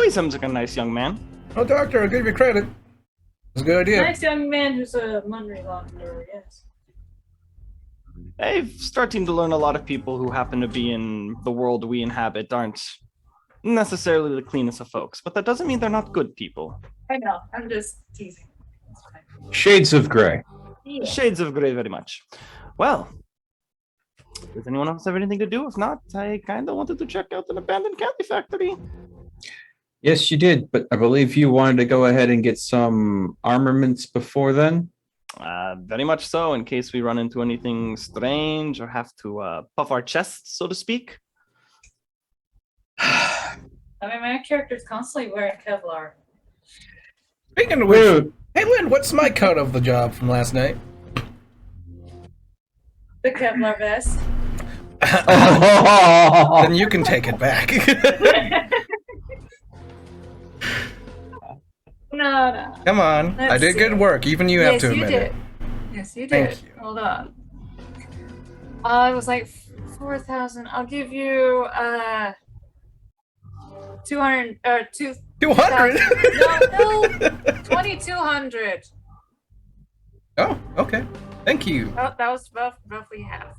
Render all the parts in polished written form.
He seems like a nice young man. Oh, Doctor, I'll give you credit. It's a good idea. Nice young man who's a money launderer, yes. I've starting to learn a lot of people who happen to be in the world we inhabit aren't necessarily the cleanest of folks, but that doesn't mean they're not good people. I know, I'm just teasing. Shades of gray. Yeah. Shades of gray, very much. Well, does anyone else have anything to do? If not, I kind of wanted to check out an abandoned candy factory. Yes, you did, but I believe you wanted to go ahead and get some armaments before then. Very much so, in case we run into anything strange or have to puff our chests, so to speak. I mean, my character's constantly wearing Kevlar. Speaking of which, hey Lynn, what's my cut of the job from last night? The Kevlar vest. Then you can take it back. No. Come on, Let's I did see. good work. Even you have to admit it. Yes, you did. Thank you. Hold on. It was like 4,000. I'll give you 200 or 200. No, 2,200. Oh, okay. Thank you. Oh, that was roughly half.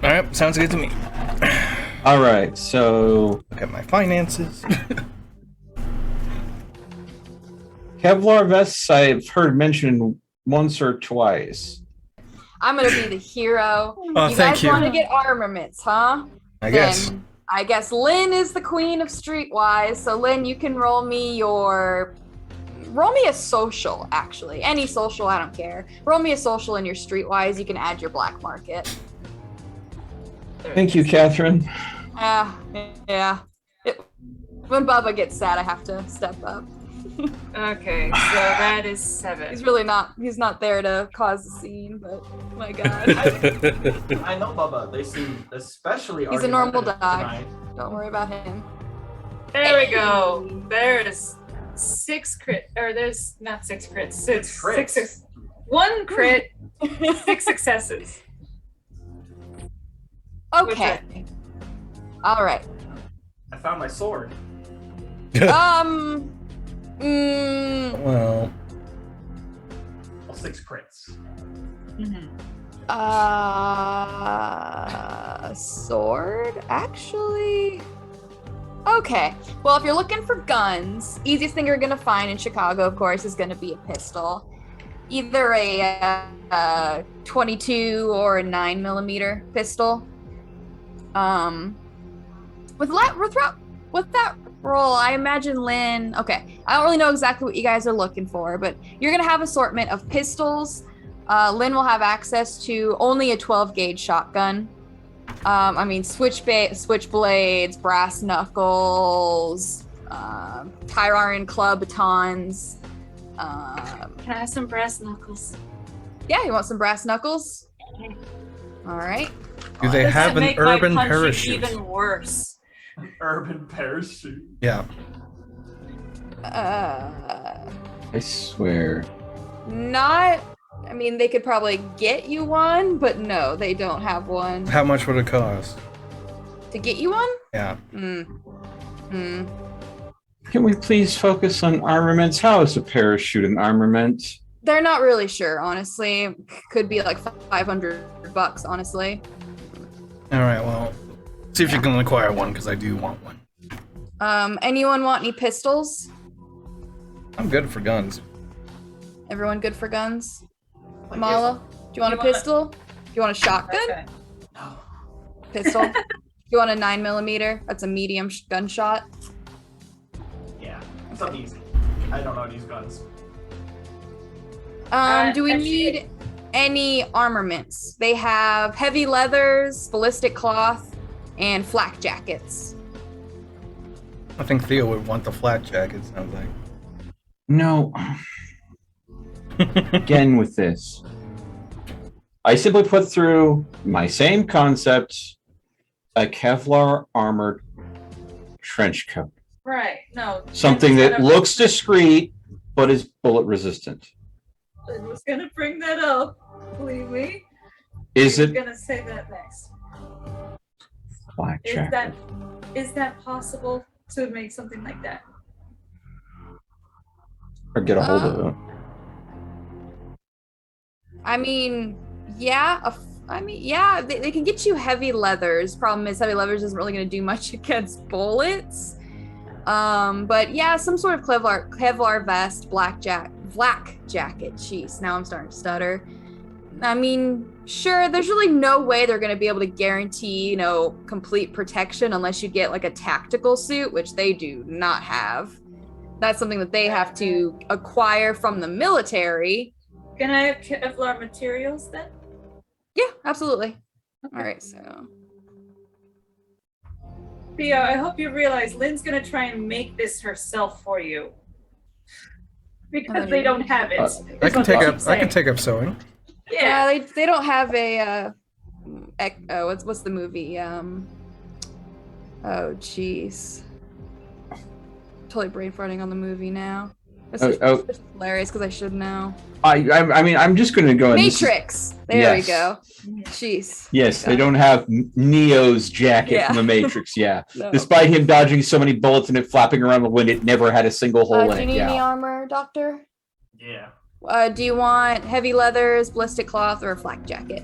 All right, sounds good to me. All right, so Look at my finances. Kevlar vests I've heard mentioned once or twice. I'm gonna be the hero. Oh, you thank guys you. want to get armaments, huh? I guess. Then I guess Lynn is the queen of streetwise. So Lynn, you can roll me a social, actually. Any social, I don't care. Roll me a social in your streetwise. You can add your black market. Thank you, Catherine. Yeah. When Bubba gets sad, I have to step up. Okay, so that is 7. He's not there to cause a scene, but my god. I know, Bubba. They seem especially. He's a normal dog. Don't worry about him. There we go. There's 6 crit, or there's not 6 crits. Six crits. Six, 1 crit, 6 successes. Okay. All right. I found my sword. Well, All 6 crits. Sword, actually. Okay. Well, if you're looking for guns, easiest thing you're gonna find in Chicago, of course, is gonna be a pistol. Either a 22 or a 9mm pistol. With that roll, I imagine Lynn. Okay, I don't really know exactly what you guys are looking for, but you're gonna have assortment of pistols. Lynn will have access to only a 12 gauge shotgun. I mean, switchblades, brass knuckles, tire iron club batons. Can I have some brass knuckles? Yeah, you want some brass knuckles? All right. do they Does have that an make my urban punching parachute? even worse? Urban parachute. Yeah. I swear. Not. I mean, they could probably get you one, but no, they don't have one. How much would it cost? To get you one? Yeah. Can we please focus on armaments? How is a parachute an armament? They're not really sure, honestly. Could be like $500, honestly. All right. Well, see if you can acquire one because I do want one. Anyone want any pistols? I'm good for guns. Everyone good for guns? Mala, do you want a pistol? Do you want a shotgun? Okay. Pistol? Do you want a 9mm? That's a medium gunshot. Yeah, it's not easy. I don't know how to use guns. Do we actually- need any armaments? They have heavy leathers, ballistic cloth, and flak jackets. I think Theo would want the flat jacket. Sounds like. No. Again with this. I simply put through my same concept, a Kevlar armored trench coat. Right. No. Something that looks discreet, but is bullet resistant. I was gonna bring that up. Believe me. Is I it was gonna say that next. blackjack? Is that possible? to make something like that? Or get a hold of it. I mean, yeah. They can get you heavy leathers. Problem is, heavy leathers isn't really going to do much against bullets. But yeah, some sort of Kevlar vest, black jacket. Jeez, now I'm starting to stutter. I mean, sure, there's really no way they're going to be able to guarantee, complete protection unless you get like a tactical suit, which they do not have. That's something that they have to acquire from the military. Can I have Kevlar materials then? Yeah, absolutely. Okay. All right, so. Theo, I hope you realize Lynn's gonna try and make this herself for you. Because they don't have it. I can take up sewing. Yeah. They don't have a what's the movie? Oh jeez. Totally brain farting on the movie now. It's hilarious because I should know. I mean, I'm just going to go. Matrix. There we go. Jeez. Yes, they don't have Neo's jacket from the Matrix. Yeah, no. Despite him dodging so many bullets and it flapping around the wind, it never had a single hole in it. Do you need any armor, Doctor? Yeah. Do you want heavy leathers, ballistic cloth, or a flak jacket?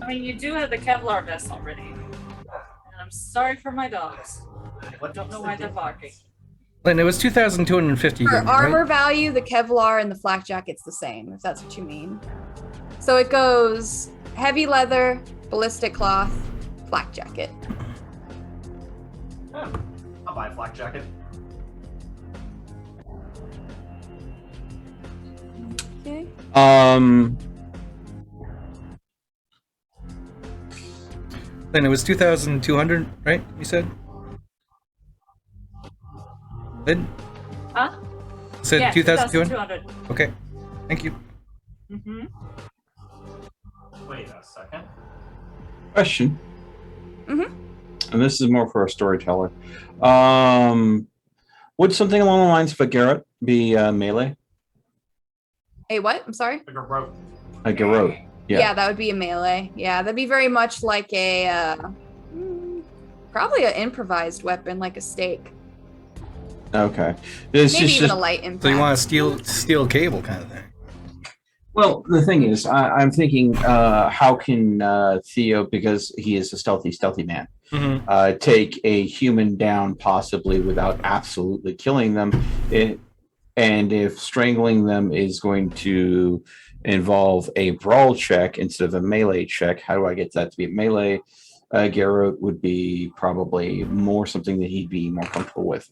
I mean, you do have the Kevlar vest already. And I'm sorry for my dogs. I don't know why they're barking. Lynn, it was 2,250. For armor right? value, the Kevlar and the flak jacket's the same, if that's what you mean. So it goes heavy leather, ballistic cloth, flak jacket. Yeah, I'll buy a flak jacket. Okay. Lynn, it was 2,200, right? You said? Lynn? Huh? Said yeah, 2,200? Okay. Thank you. Mm-hmm. Wait a second. Question. Mm-hmm. And this is more for a storyteller. Would something along the lines of a Garrote be melee? A what? I'm sorry? Like a rope. A Garrote. Yeah, that would be a melee. Yeah, that'd be very much like a probably an improvised weapon, like a stake. Okay. Maybe even a light impact. So you want a steel cable kind of thing? Well, the thing is, I'm thinking, how can Theo, because he is a stealthy man, take a human down possibly without absolutely killing them? And if strangling them is going to involve a brawl check instead of a melee check, how do I get that to be a melee? Garrote would be probably more something that he'd be more comfortable with.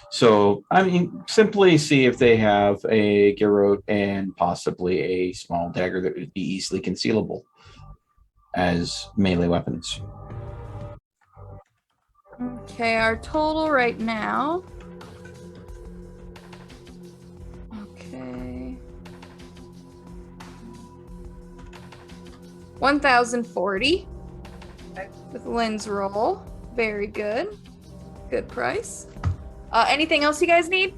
So, I mean, simply see if they have a Garrote and possibly a small dagger that would be easily concealable as melee weapons. Okay, our total right now. Okay. 1,040 with Lynn's roll. Very good. Good price. Anything else you guys need?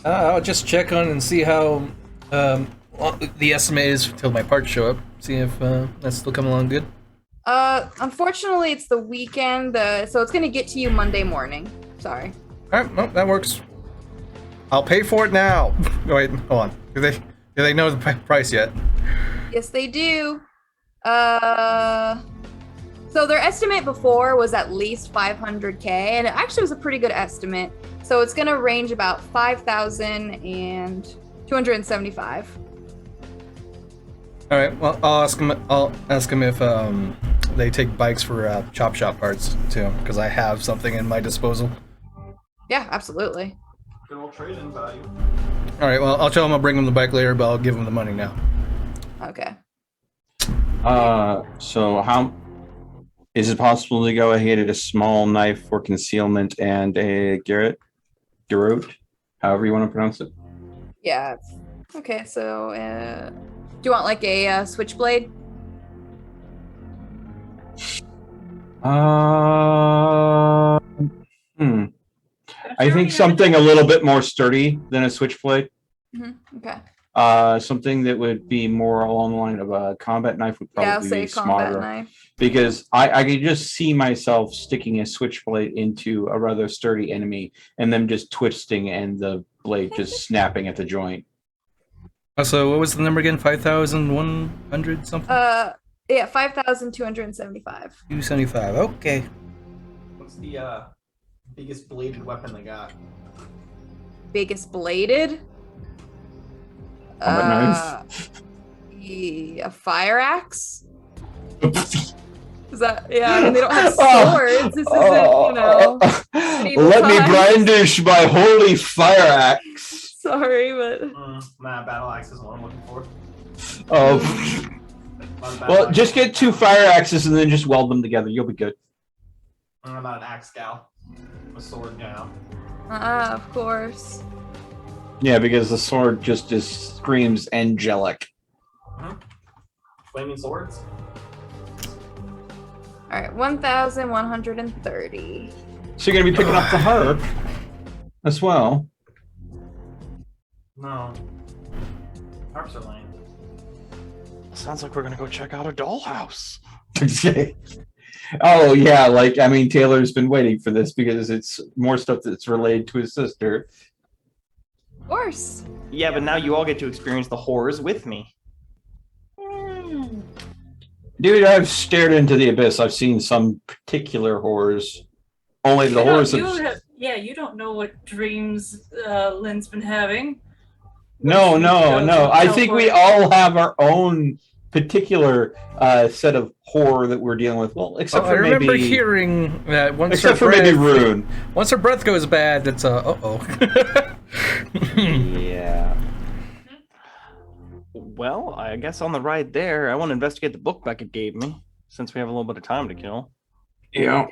I'll just check on and see how the estimate is till my parts show up. See if that's still coming along good. Unfortunately, it's the weekend, so it's gonna get to you Monday morning. Sorry. All right, no, that works. I'll pay for it now. Wait, hold on. Do they know the price yet? Yes, they do. So their estimate before was at least 500K, and it actually was a pretty good estimate. So it's gonna range about 5,275. All right. Well, I'll ask them if they take bikes for chop shop parts too, because I have something in my disposal. Yeah, absolutely. Good old trade-in value. All right. Well, I'll tell them I'll bring them the bike later, but I'll give them the money now. Okay. So how is it possible to go ahead at a small knife for concealment and a Garrote, however you want to pronounce it? Yeah. Okay. So, do you want like a switchblade? I think something a little bit more sturdy than a switchblade. Mm-hmm. Okay. Something that would be more along the line of a combat knife would Yeah, I'll probably say be combat smarter. knife. Because I could just see myself sticking a switchblade into a rather sturdy enemy and them just twisting and the blade just snapping at the joint. So what was the number again? 5,100 something? Yeah, 5,275. 275. Okay. What's the biggest bladed weapon they got? Biggest bladed? Combat A fire axe? Is that, yeah, I mean, they don't have swords. This isn't, you know. Let me times. brandish my holy fire axe. Sorry, but. Nah, battle axe is what I'm looking for. Well, just get 2 fire axes and then just weld them together. You'll be good. I'm not an axe gal. I'm a sword gal. Of course. Yeah, because the sword just screams angelic. Flaming swords? Alright, 1,130. So you're gonna be picking up the harp as well. No. Harps are lame. Sounds like we're gonna go check out a dollhouse. Oh yeah, like I mean, Taylor's been waiting for this because it's more stuff that's related to his sister. Of course. Yeah, but now you all get to experience the horrors with me. Dude, I've stared into the abyss. I've seen some particular horrors. Only the horrors of... You don't know what dreams Lynn's been having. No. I think we all have our own particular set of horror that we're dealing with. Well, except for I remember maybe... hearing that once Except her for breath, maybe Rune. Once her breath goes bad, that's uh-oh. Yeah. Well, I guess on the ride there, I want to investigate the book Beckett gave me, since we have a little bit of time to kill. Yeah.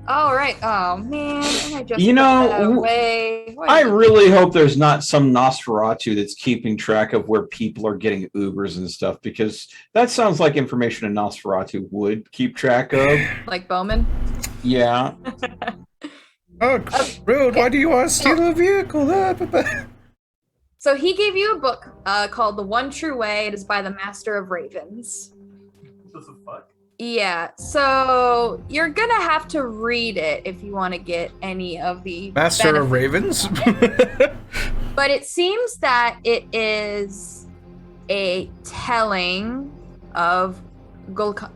All right. Oh man, I just You put know, that away. I really hope there's not some Nosferatu that's keeping track of where people are getting Ubers and stuff, because that sounds like information a Nosferatu would keep track of. like Bowman. Yeah. Oh, rude. Why do you want to steal a vehicle? So he gave you a book called The One True Way. It is by the Master of Ravens. What the fuck? Yeah, so you're gonna have to read it if you want to get any of the Master of benefits. Ravens? But it seems that it is a telling of Golconda.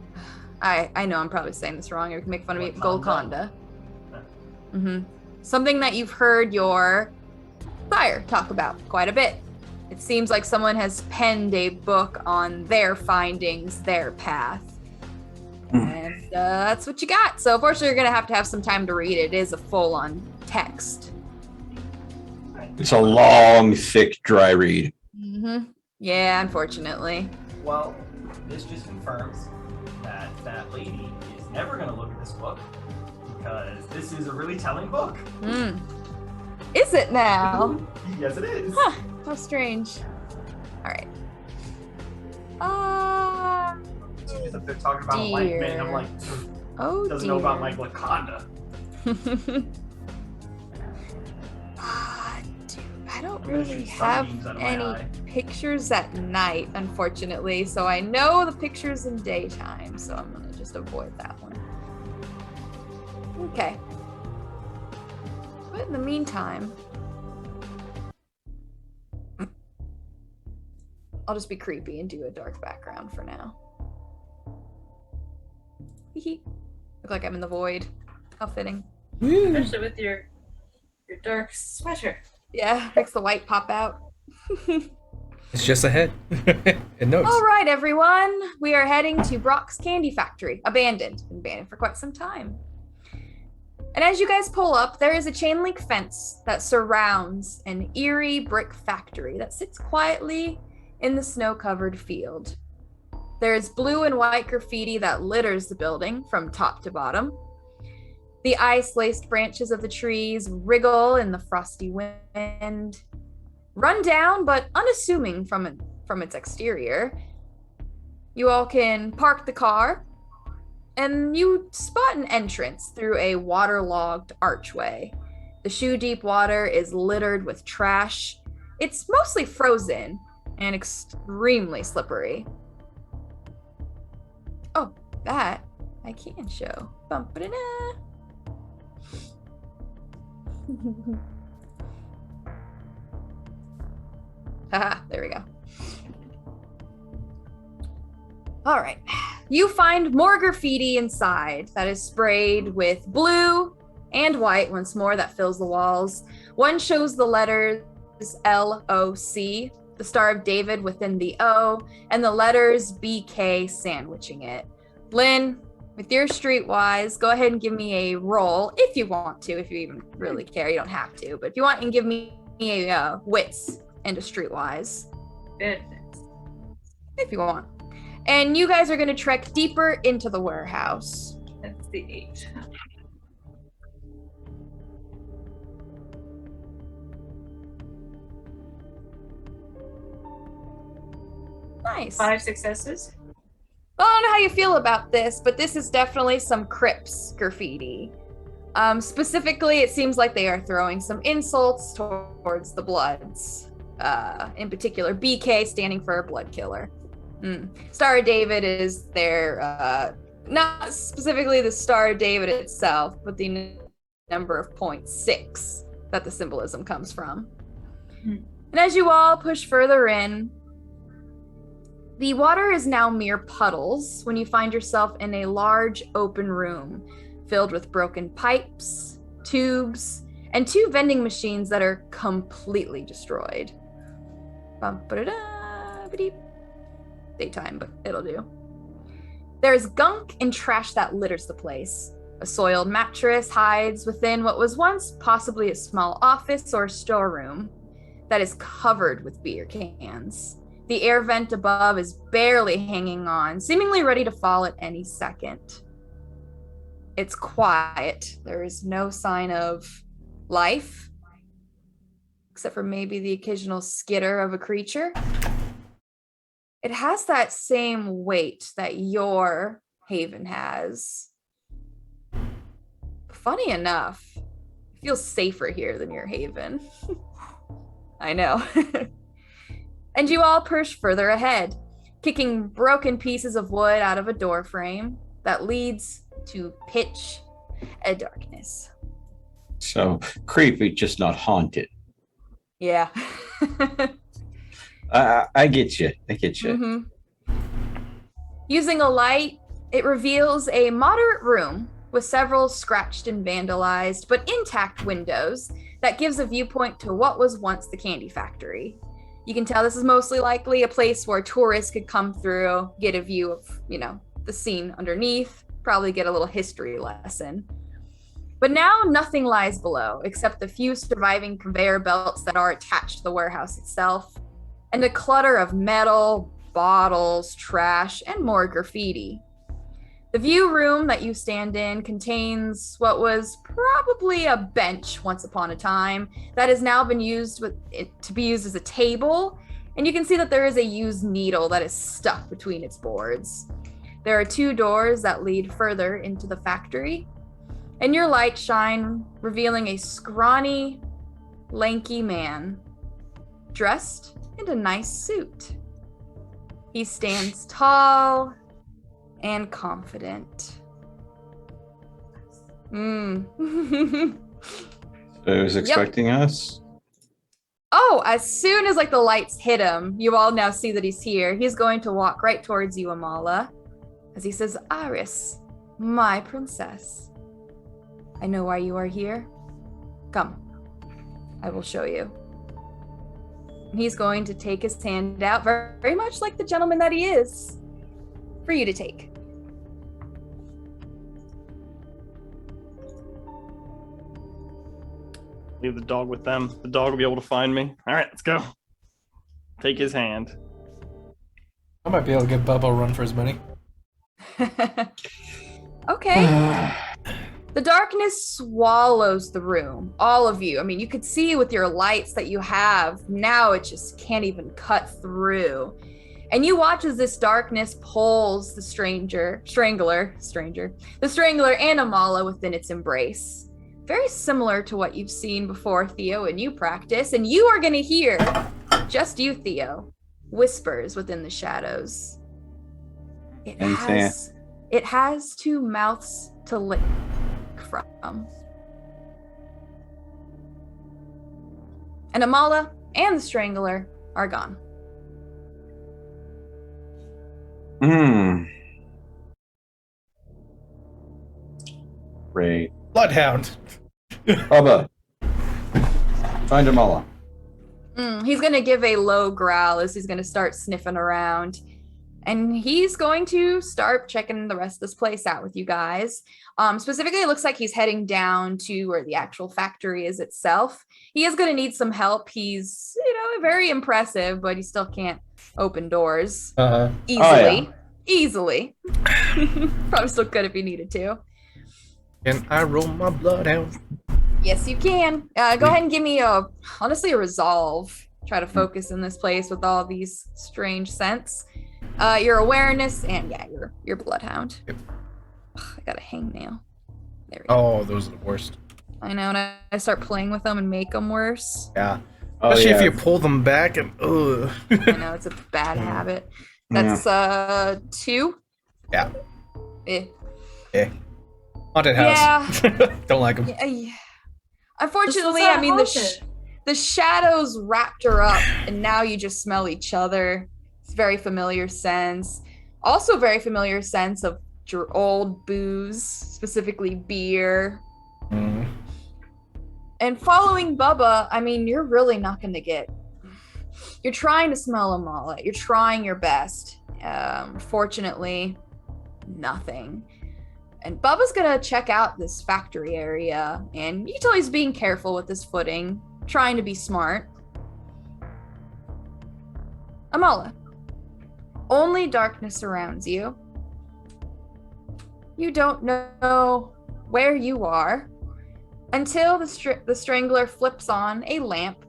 I know I'm probably saying this wrong. You can make fun of me. Golconda. Something that you've heard your sire talk about quite a bit. It seems like someone has penned a book on their findings, their path. And that's what you got. So unfortunately, you're going to have some time to read it. It is a full-on text. It's a long, thick, dry read. Yeah, unfortunately. Well, this just confirms that that lady is never going to look at this book, because this is a really telling book. Is it now? Yes, it is. Huh, how strange. All right. She's up there talking about a light man. I'm like, Oh, doesn't know about like Wakanda. Dude, I don't I'm gonna really shoot some have beams out of my any eye. pictures at night, unfortunately. So I know the pictures in daytime, so I'm gonna just avoid that one. Okay. But in the meantime, I'll just be creepy and do a dark background for now. Hee. Look like I'm in the void. How fitting. Especially with your dark sweater. Yeah, makes the white pop out. It's just ahead. It knows. All right, everyone. We are heading to Brock's Candy Factory. Abandoned. Been abandoned for quite some time. And as you guys pull up, there is a chain link fence that surrounds an eerie brick factory that sits quietly in the snow-covered field. There is blue and white graffiti that litters the building from top to bottom. The ice-laced branches of the trees wriggle in the frosty wind. Run down, but unassuming from its exterior. You all can park the car, and you spot an entrance through a waterlogged archway. The shoe-deep water is littered with trash, It's mostly frozen and extremely slippery. Oh, that I can show. Bum-ba-da-da. Haha, there we go. All right. You find more graffiti inside that is sprayed with blue and white once more that fills the walls. One shows the letters LOC, the Star of David within the O, and the letters BK sandwiching it. Lynn, with your streetwise, go ahead and give me a roll if you want to, if you even really care. You don't have to, but if you want, and give me a wits and a streetwise. Goodness. If you want. And you guys are going to trek deeper into the warehouse. That's the 8. Nice. 5 successes. Well, I don't know how you feel about this, but this is definitely some Crips graffiti. Specifically, it seems like they are throwing some insults towards the Bloods. In particular, BK standing for blood killer. Star of David is their, not specifically the Star of David itself, but the number of 0.6 that the symbolism comes from. And as you all push further in, the water is now mere puddles when you find yourself in a large open room filled with broken pipes, tubes, and 2 vending machines that are completely destroyed. Bum-ba-da-da-ba-deep. Daytime, but it'll do. There's gunk and trash that litters the place. A soiled mattress hides within what was once possibly a small office or storeroom that is covered with beer cans. The air vent above is barely hanging on, seemingly ready to fall at any second. It's quiet. There is no sign of life, except for maybe the occasional skitter of a creature. It has that same weight that your haven has. Funny enough, it feels safer here than your haven. I know. And you all push further ahead, kicking broken pieces of wood out of a door frame that leads to pitch and darkness. So creepy, just not haunted. Yeah. I get you. I get you. Mm-hmm. Using a light, it reveals a moderate room with several scratched and vandalized but intact windows that gives a viewpoint to what was once the candy factory. You can tell this is mostly likely a place where tourists could come through, get a view of, the scene underneath, probably get a little history lesson. But now nothing lies below except the few surviving conveyor belts that are attached to the warehouse itself, and a clutter of metal, bottles, trash, and more graffiti. The view room that you stand in contains what was probably a bench once upon a time that has now been used to be used as a table, and you can see that there is a used needle that is stuck between its boards. There are 2 doors that lead further into the factory, and your light shine, revealing a scrawny, lanky man dressed in a nice suit. He stands tall and confident. So he was expecting us? Oh, as soon as the lights hit him, you all now see that he's here. He's going to walk right towards you, Amala, as he says, "Iris, my princess, I know why you are here. Come, I will show you." And he's going to take his hand out, very much like the gentleman that he is, for you to take. Leave the dog with them. The dog will be able to find me. All right, let's go. Take his hand. I might be able to get Bubba a run for his money. Okay. The darkness swallows the room, all of you. I mean, you could see with your lights that you have, now it just can't even cut through. And you watch as this darkness pulls the strangler and Amala within its embrace. very similar to what you've seen before, Theo, and you practice, and you are going to hear, just you, Theo, whispers within the shadows. It has two mouths to lick from. And Amala and the Strangler are gone. Great. Bloodhound. Bubba. Find Amala. He's going to give a low growl as he's going to start sniffing around. And he's going to start checking the rest of this place out with you guys. Specifically, it looks like he's heading down to where the actual factory is itself. He is going to need some help. He's, very impressive, but he still can't open doors easily. Probably still could if he needed to. Can I roll my bloodhound? Yes, you can. Go ahead and give me a resolve. Try to focus in this place with all these strange scents. Your awareness and your bloodhound. Yep. I got a hangnail. There we go. Oh, those are the worst. I know, and I start playing with them and make them worse. Yeah. Especially if you pull them back and ugh. I know, it's a bad habit. That's 2. Yeah. Eh. Haunted house. Yeah. Don't like them. Yeah. Unfortunately, I mean, the shadows wrapped her up, and now you just smell each other. It's very familiar sense. Also very familiar sense of your old booze, specifically beer. And following Bubba, I mean, you're really not going to get... You're trying to smell Amala. You're trying your best. Fortunately, nothing. And Bubba's going to check out this factory area, and you can tell he's being careful with his footing, trying to be smart. Amala, only darkness surrounds you. You don't know where you are until the Strangler flips on a lamp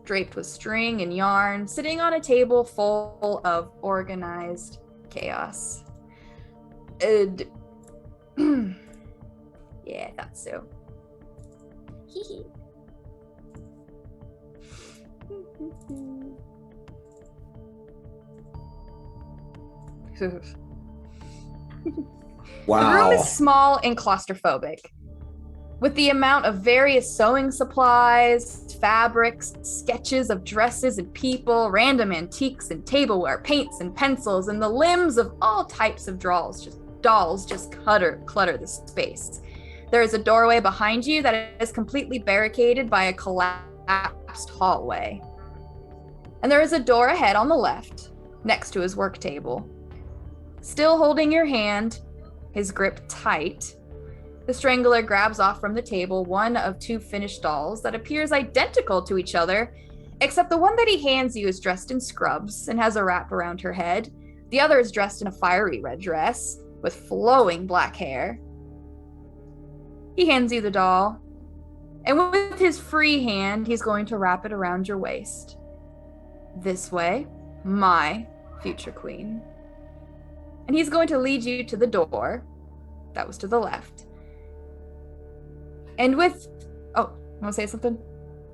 draped with string and yarn, sitting on a table full of organized chaos. Yeah, I thought so. Wow. The room is small and claustrophobic. With the amount of various sewing supplies, fabrics, sketches of dresses and people, random antiques and tableware, paints and pencils, and the limbs of all types of dolls just clutter the space. There is a doorway behind you that is completely barricaded by a collapsed hallway. And there is a door ahead on the left, next to his work table. Still holding your hand, his grip tight, the Strangler grabs off from the table one of 2 finished dolls that appears identical to each other, except the one that he hands you is dressed in scrubs and has a wrap around her head. The other is dressed in a fiery red dress with flowing black hair. He hands you the doll, and with his free hand, he's going to wrap it around your waist. This way, my future queen. And he's going to lead you to the door that was to the left. And with... Oh, you want to say something?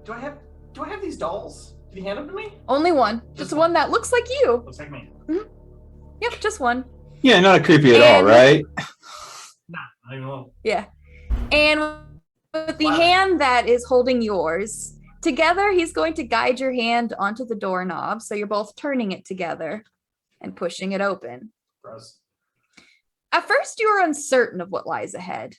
Do I have these dolls? Can you hand them to me? Only one. Just one that looks like you. Looks like me. Mm-hmm. Yep, just one. Yeah, not creepy at all, right? Nah, I don't know. Yeah. And with the hand that is holding yours, together he's going to guide your hand onto the doorknob, so you're both turning it together and pushing it open. Gross. At first, you are uncertain of what lies ahead.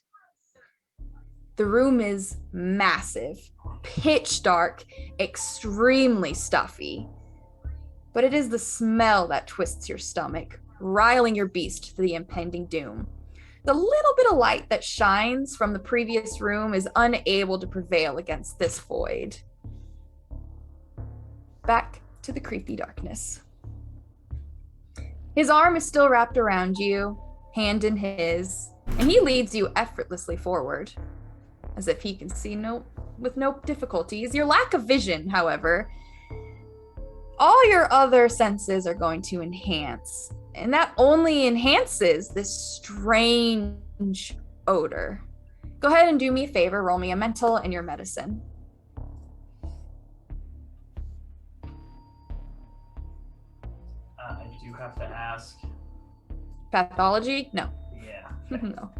The room is massive, pitch dark, extremely stuffy. But it is the smell that twists your stomach, riling your beast to the impending doom. The little bit of light that shines from the previous room is unable to prevail against this void. Back to the creepy darkness. His arm is still wrapped around you, hand in his, and he leads you effortlessly forward, as if he can see with no difficulties. Your lack of vision, however, all your other senses are going to enhance, and that only enhances this strange odor. Go ahead and do me a favor. Roll me a mental and your medicine. I do have to ask. Pathology? No. Yeah. No.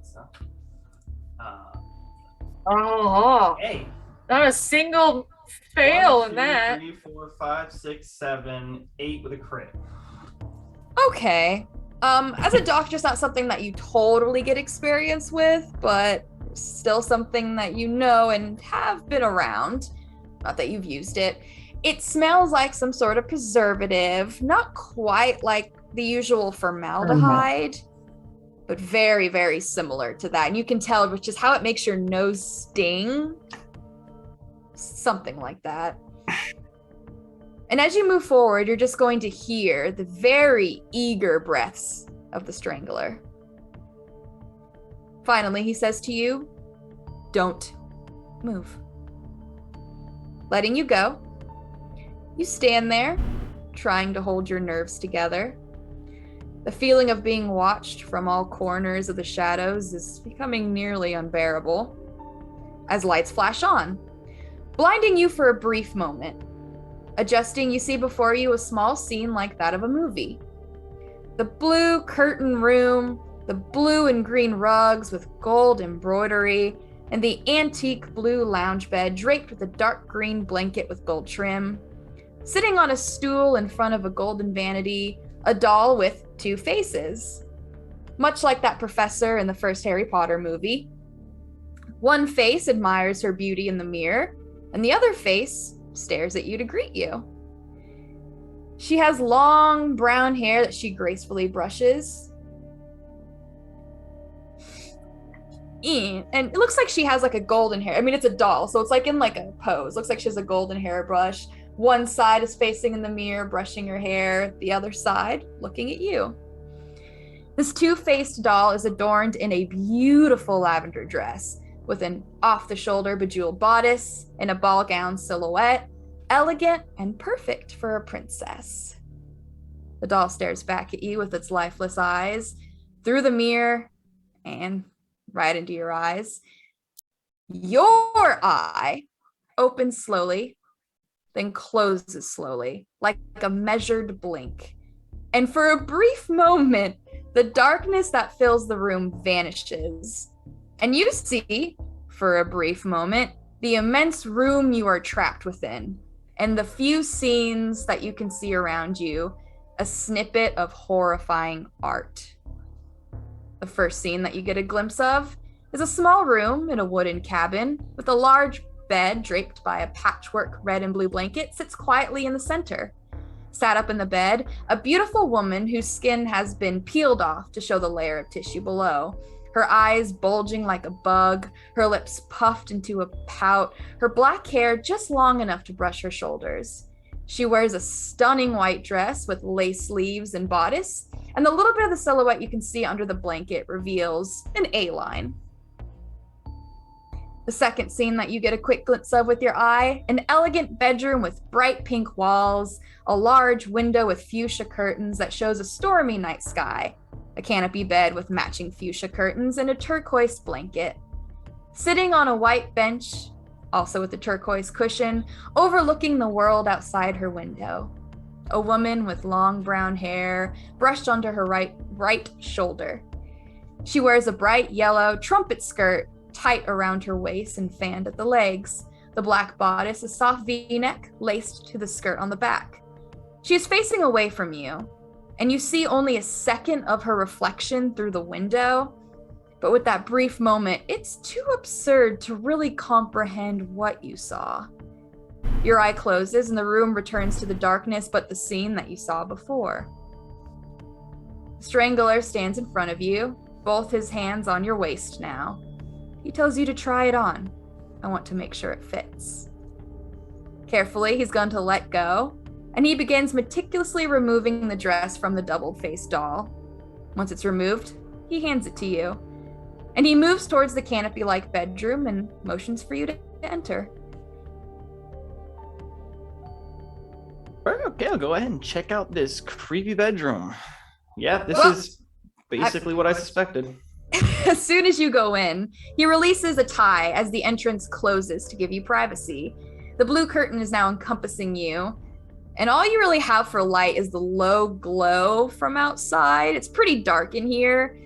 So, Oh, hey. not a single fail in that. 3, 4, 5, 6, 7, 8 with a crit. Okay. As a doctor, it's not something that you totally get experience with, but still something that you know and have been around. Not that you've used it. It smells like some sort of preservative, not quite like the usual formaldehyde, but very, very similar to that. And you can tell, which is how it makes your nose sting. Something like that. And as you move forward, you're just going to hear the very eager breaths of the Strangler. Finally, he says to you, "Don't move." Letting you go, you stand there, trying to hold your nerves together. The feeling of being watched from all corners of the shadows is becoming nearly unbearable as lights flash on, blinding you for a brief moment. Adjusting, you see before you a small scene like that of a movie. The blue curtain room, the blue and green rugs with gold embroidery, and the antique blue lounge bed draped with a dark green blanket with gold trim. Sitting on a stool in front of a golden vanity, a doll with 2 faces. Much like that professor in the first Harry Potter movie. One face admires her beauty in the mirror, and the other face stares at you to greet you. She has long brown hair that she gracefully brushes. And it looks like she has like a golden hair. I mean, it's a doll, so it's like in like a pose. Looks like she has a golden hairbrush. One side is facing in the mirror, brushing her hair. The other side looking at you. This 2-faced doll is adorned in a beautiful lavender dress with an off-the-shoulder bejeweled bodice and a ball gown silhouette, elegant and perfect for a princess. The doll stares back at you with its lifeless eyes, through the mirror, and right into your eyes. Your eye opens slowly, then closes slowly, like a measured blink. And for a brief moment, the darkness that fills the room vanishes. And you see, for a brief moment, the immense room you are trapped within, and the few scenes that you can see around you, a snippet of horrifying art. The first scene that you get a glimpse of is a small room in a wooden cabin with a large bed draped by a patchwork red and blue blanket sits quietly in the center. Sat up in the bed, a beautiful woman whose skin has been peeled off to show the layer of tissue below. Her eyes bulging like a bug, her lips puffed into a pout, her black hair just long enough to brush her shoulders. She wears a stunning white dress with lace sleeves and bodice, and the little bit of the silhouette you can see under the blanket reveals an A-line. The second scene that you get a quick glimpse of with your eye, an elegant bedroom with bright pink walls, a large window with fuchsia curtains that shows a stormy night sky, a canopy bed with matching fuchsia curtains, and a turquoise blanket. Sitting on a white bench, also with a turquoise cushion, overlooking the world outside her window. A woman with long brown hair brushed onto her right shoulder. She wears a bright yellow trumpet skirt tight around her waist and fanned at the legs. The black bodice, a soft V-neck laced to the skirt on the back. She is facing away from you, and you see only a second of her reflection through the window. But with that brief moment, it's too absurd to really comprehend what you saw. Your eye closes and the room returns to the darkness, but the scene that you saw before. The Strangler stands in front of you, both his hands on your waist now. He tells you to try it on. I want to make sure it fits. Carefully, he's going to let go, and he begins meticulously removing the dress from the double-faced doll. Once it's removed, he hands it to you, and he moves towards the canopy-like bedroom and motions for you to enter. Okay, I'll go ahead and check out this creepy bedroom. Yeah, this Well, is basically what I suspected. As soon as you go in, he releases a tie as the entrance closes to give you privacy. The blue curtain is now encompassing you, and all you really have for light is the low glow from outside. It's pretty dark in here,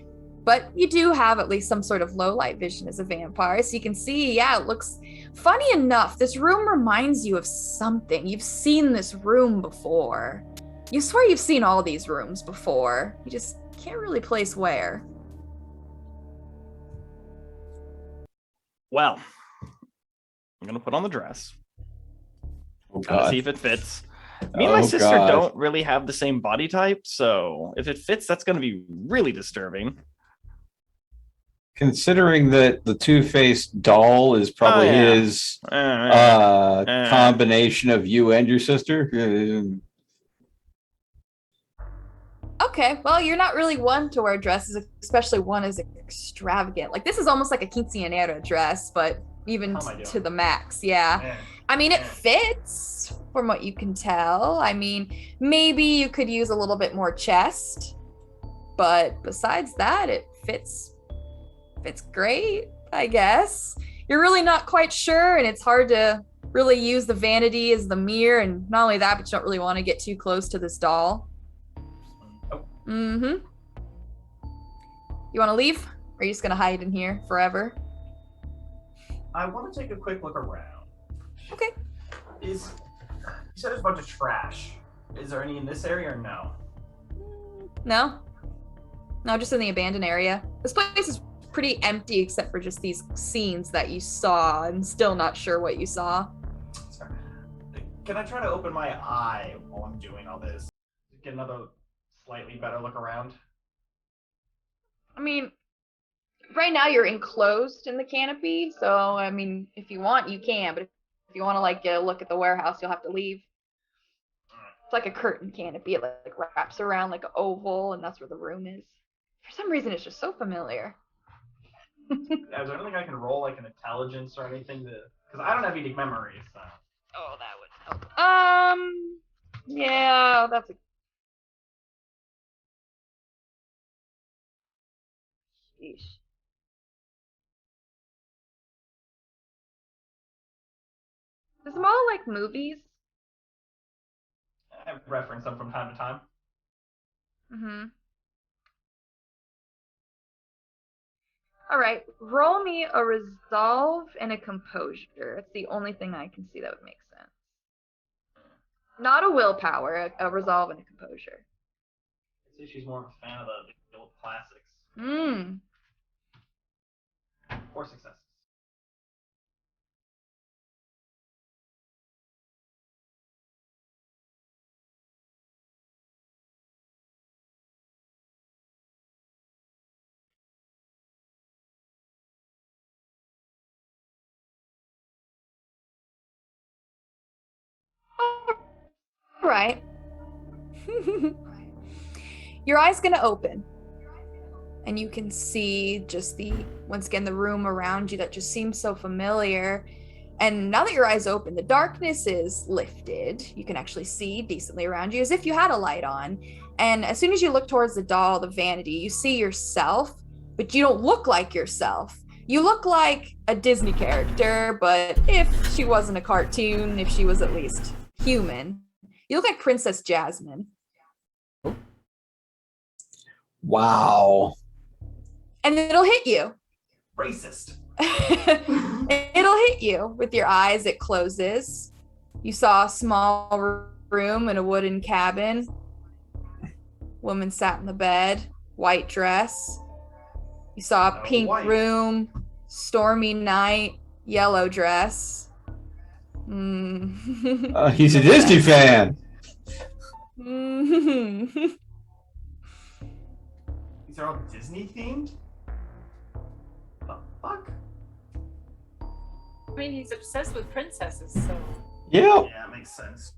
but you do have at least some sort of low light vision as a vampire, so you can see, yeah, it looks funny enough. This room reminds you of something. You've seen this room before. You swear you've seen all these rooms before. You just can't really place where. Well, I'm gonna put on the dress. Oh Try to God. see if it fits. Me and my Oh, sister God. don't really have the same body type, so if it fits, that's gonna be really disturbing. Considering that the two-faced doll is probably Oh, yeah. his Uh, combination of you and your sister. Okay, well, you're not really one to wear dresses, especially one as extravagant. Like, this is almost like a quinceañera dress, but even How am I doing? to the max, yeah. Man. I mean, it fits from what you can tell. I mean, maybe you could use a little bit more chest, but besides that, it fits great, I guess. You're really not quite sure, and it's hard to really use the vanity as the mirror, and not only that, but you don't really want to get too close to this doll. Oh, Mm-hmm. You want to leave? Or are you just going to hide in here forever? I want to take a quick look around. Okay. You said there's a bunch of trash. Is there any in this area or no? No? No, just in the abandoned area. This place is pretty empty except for just these scenes that you saw. I'm still not sure what you saw. Sorry. Can I try to open my eye while I'm doing all this? Get another slightly better look around? I mean, right now you're enclosed in the canopy, so I mean, if you want, you can, but if you want to like get a look at the warehouse, you'll have to leave. It's like a curtain canopy. It like wraps around like an oval, and that's where the room is. For some reason, it's just so familiar. Is there anything I can roll, like an intelligence or anything to? Because I don't have any memories. So. Oh, that would help. Yeah, that's a. Sheesh. Does them all like movies? I reference them from time to time. Mm-hmm. All right, roll me a resolve and a composure. That's the only thing I can see that would make sense. Not a willpower, a resolve and a composure. I'd say she's more of a fan of the old classics. Hmm. 4 successes. All right. Your eye's gonna open, and you can see just once again the room around you that just seems so familiar. And now that your eyes open, the darkness is lifted. You can actually see decently around you as if you had a light on. And as soon as you look towards the doll, the vanity, you see yourself, but you don't look like yourself. You look like a Disney character, but if she wasn't a cartoon, if she was at least human, you look like Princess Jasmine. Wow. And it'll hit you. Racist. It'll hit you with your eyes. It closes. You saw a small room in a wooden cabin. Woman sat in the bed, white dress. You saw a pink room, stormy night, yellow dress. He's a Disney fan. These are all Disney themed? The fuck? I mean, he's obsessed with princesses, so. Yep. Yeah, it makes sense.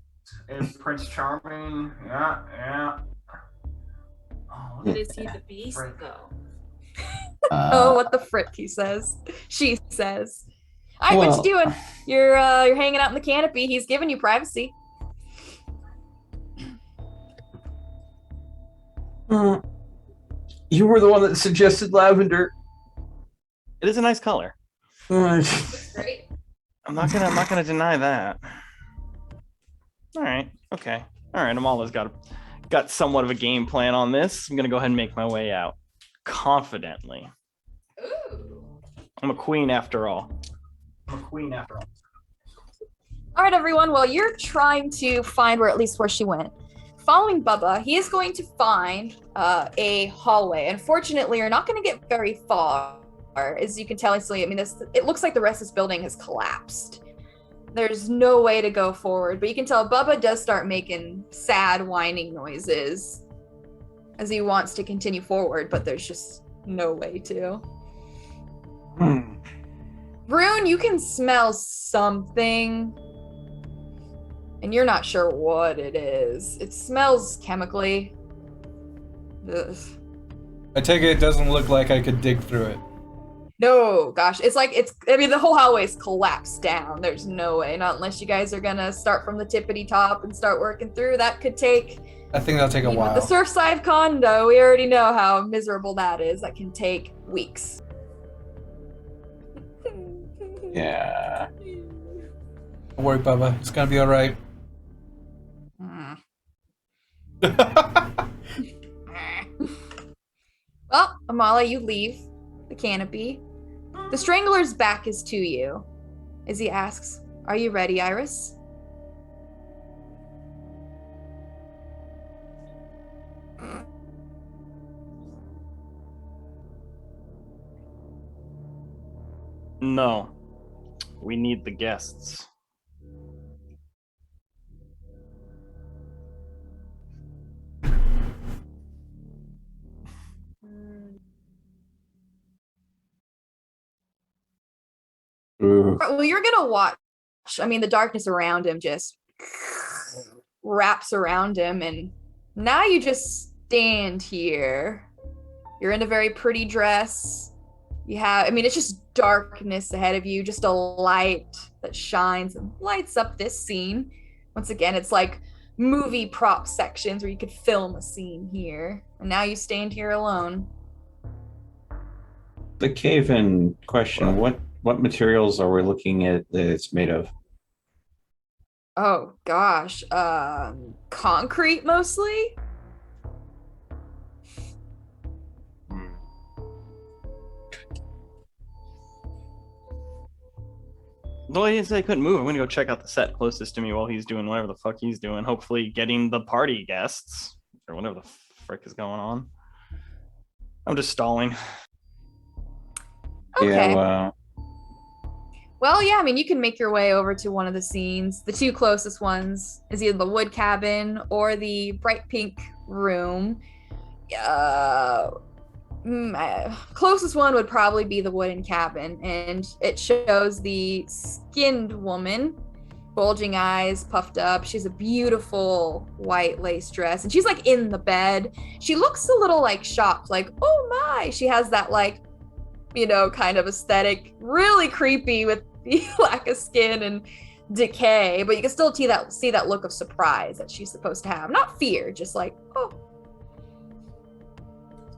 Is Prince Charming? Yeah. Oh, look Is he the beast, Right. though? Oh, what the frick, he says. She says. All right, what Well- you doing? You're hanging out in the canopy. He's giving you privacy. You were the one that suggested lavender. It is a nice color. Great. I'm not gonna deny that. All right. Okay. All right. Amala's got somewhat of a game plan on this. I'm gonna go ahead and make my way out confidently. Ooh. I'm a queen after all. I'm a queen after all. All right, everyone. Well, you're trying to find where she went. Following Bubba, he is going to find a hallway. Unfortunately, you're not going to get very far. As you can tell instantly, I mean, it looks like the rest of this building has collapsed. There's no way to go forward, but you can tell Bubba does start making sad whining noises as he wants to continue forward, but there's just no way to. Rune, you can smell something, and you're not sure what it is. It smells chemically. Ugh. I take it doesn't look like I could dig through it. No, gosh, I mean, the whole hallway's collapsed down. There's no way, not unless you guys are gonna start from the tippity top and start working through. That could take, I think that'll take a while. The Surfside condo, we already know how miserable that is. That can take weeks. Yeah. Don't worry, Bubba. It's gonna be all right. Well, Amala, you leave the canopy. The Strangler's back is to you as he asks, "Are you ready, Iris?" No. We need the guests. Well, you're gonna watch. I mean, the darkness around him just wraps around him, and now you just stand here. You're in a very pretty dress. I mean, it's just darkness ahead of you, just a light that shines and lights up this scene. Once again, it's like movie prop sections where you could film a scene here. And now you stand here alone. The cave in question, what materials are we looking at that it's made of? Oh gosh, concrete mostly. Well, he said I couldn't move. I'm gonna go check out the set closest to me while he's doing whatever the fuck he's doing. Hopefully getting the party guests or whatever the frick is going on. I'm just stalling. Okay. Yeah, Well, yeah, I mean, you can make your way over to one of the scenes. The two closest ones is either the wood cabin or the bright pink room. Closest one would probably be the wooden cabin, and it shows the skinned woman, bulging eyes, puffed up. She's a beautiful white lace dress, and she's like in the bed. She looks a little like shocked, like, oh my. She has that like, kind of aesthetic, really creepy with the lack of skin and decay, but you can still see that look of surprise that she's supposed to have. Not fear, just like, oh.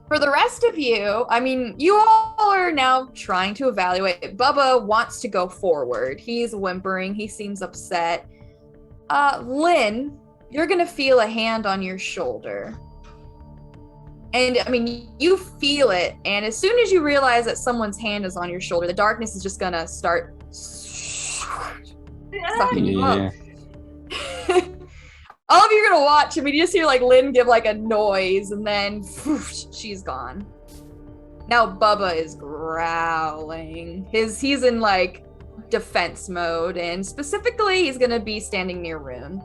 For the rest of you, I mean, you all are now trying to evaluate. Bubba wants to go forward. He's whimpering. He seems upset. Lynn, you're going to feel a hand on your shoulder. And, I mean, you feel it. And as soon as you realize that someone's hand is on your shoulder, the darkness is just going to start sucking you up. All of you are gonna watch. I mean, you just hear like Lynn give like a noise, and then whoosh, she's gone. Now Bubba is growling. He's in like defense mode, and specifically, he's gonna be standing near Rune.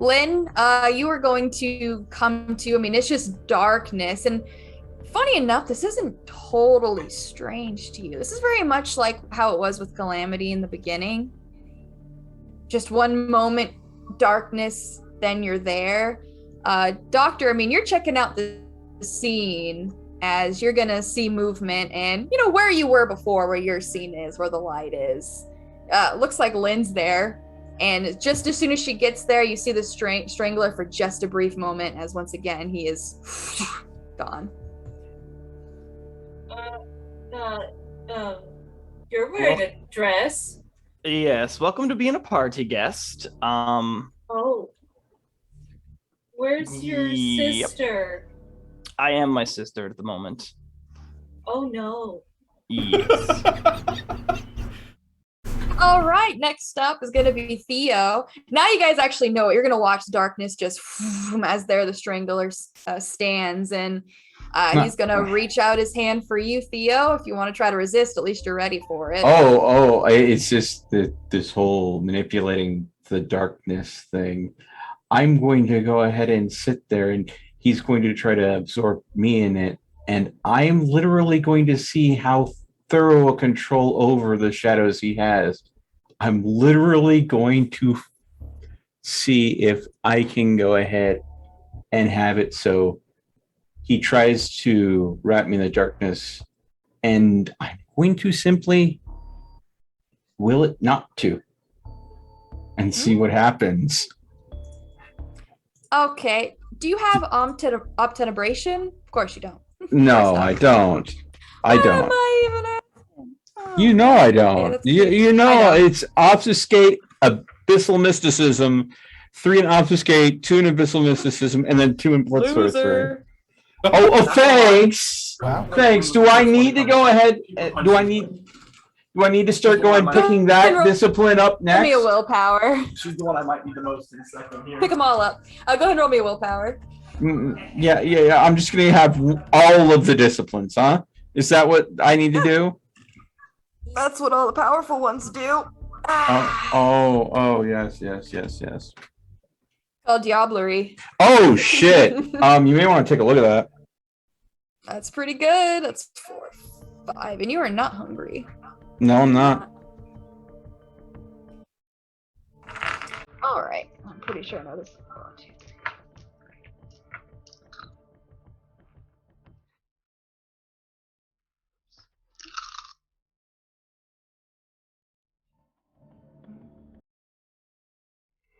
Lynn, you are going to come to. I mean, it's just darkness, and funny enough, this isn't totally strange to you. This is very much like how it was with Calamity in the beginning. Just one moment, darkness, then you're there. Doctor, I mean, you're checking out the scene as you're gonna see movement and, where you were before, where your scene is, where the light is. Looks like Lynn's there. And just as soon as she gets there, you see the strangler for just a brief moment, as once again he is gone. You're wearing a dress. Yes, welcome to being a party guest. Oh. Where's your Yep. sister? I am my sister at the moment. Oh no. Yes. All right, next up is going to be Theo. Now you guys actually know it. You're going to watch darkness just as there the strangler stands, and he's going to reach out his hand for you, Theo. If you want to try to resist, at least you're ready for it. It's just this whole manipulating the darkness thing. I'm going to go ahead and sit there, and he's going to try to absorb me in it, and I'm literally going to see how thorough a control over the shadows he has. I'm literally going to see if I can go ahead and have it so he tries to wrap me in the darkness, and I'm going to simply will it not to and see what happens. Okay. Do you have obtenebration? Of course you don't. No, I don't. I What don't. am I even asking? Oh, You know I don't. okay, that's you cute. you I know it's obfuscate, abyssal mysticism, 3 in obfuscate, 2 in abyssal mysticism, and then 2 in blood sorcery. Oh, thanks. Wow. Thanks. Do I need to go ahead? Do I need to start going picking that discipline up Roll me a next? willpower. She's the one I might need the most in a second here. Pick them all up. Go ahead and roll me a willpower. Yeah. I'm just gonna have all of the disciplines, huh? Is that what I need to do? That's what all the powerful ones do. Oh, yes. Called Diablerie. Oh shit. You may want to take a look at that. That's pretty good. That's 4, 5, and you are not hungry. No, I'm not. All right. I'm pretty sure I know this. 1, 2, 3.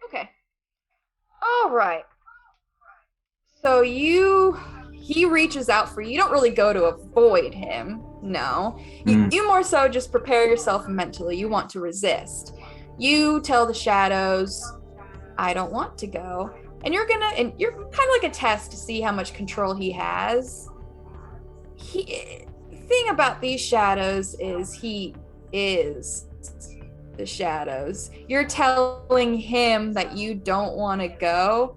Okay. All right. So he reaches out for you. You don't really go to avoid him. No. You more so just prepare yourself mentally. You want to resist. You tell the shadows, I don't want to go. And you're kind of like a test to see how much control he has. Thing about these shadows is he is the shadows. You're telling him that you don't want to go.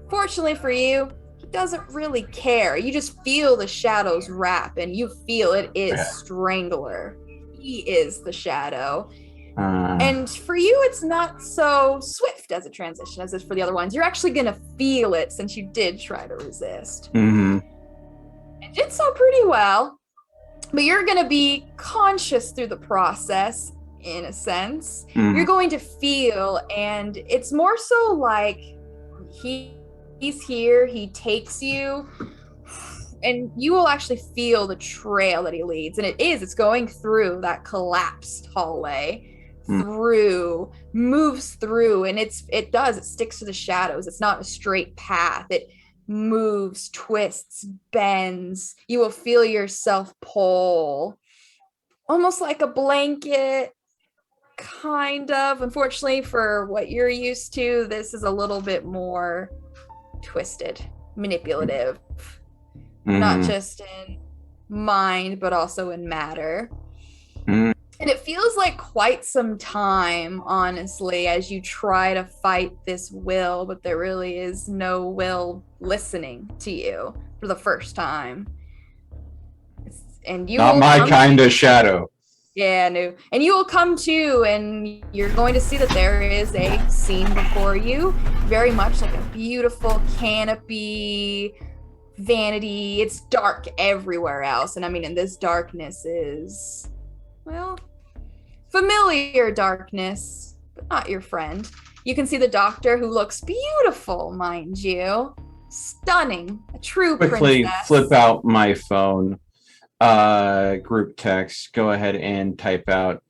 Fortunately for you, he doesn't really care. You just feel the shadows wrap, and you feel it is Strangler. He is the shadow. And for you, it's not so swift as a transition as it is for the other ones. You're actually going to feel it since you did try to resist. Mm-hmm. You did so pretty well, but you're going to be conscious through the process, in a sense. You're going to feel, and it's more so like he's here, he takes you, and you will actually feel the trail that he leads. And it's going through that collapsed hallway. Moves through, and it sticks to the shadows. It's not a straight path. It moves, twists, bends. You will feel yourself pull, almost like a blanket, kind of. Unfortunately, for what you're used to, this is a little bit more twisted, manipulative, not just in mind, but also in matter. And it feels like quite some time, honestly, as you try to fight this will, but there really is no will listening to you for the first time. And you Not my kind of shadow. Yeah, no. And you will come to, and you're going to see that there is a scene before you, very much like a beautiful canopy, vanity. It's dark everywhere else. And I mean, and this darkness is, well, familiar darkness, but not your friend. You can see the doctor, who looks beautiful, mind you. Stunning. A true Quickly princess. flip out my phone. Group text. Go ahead and type out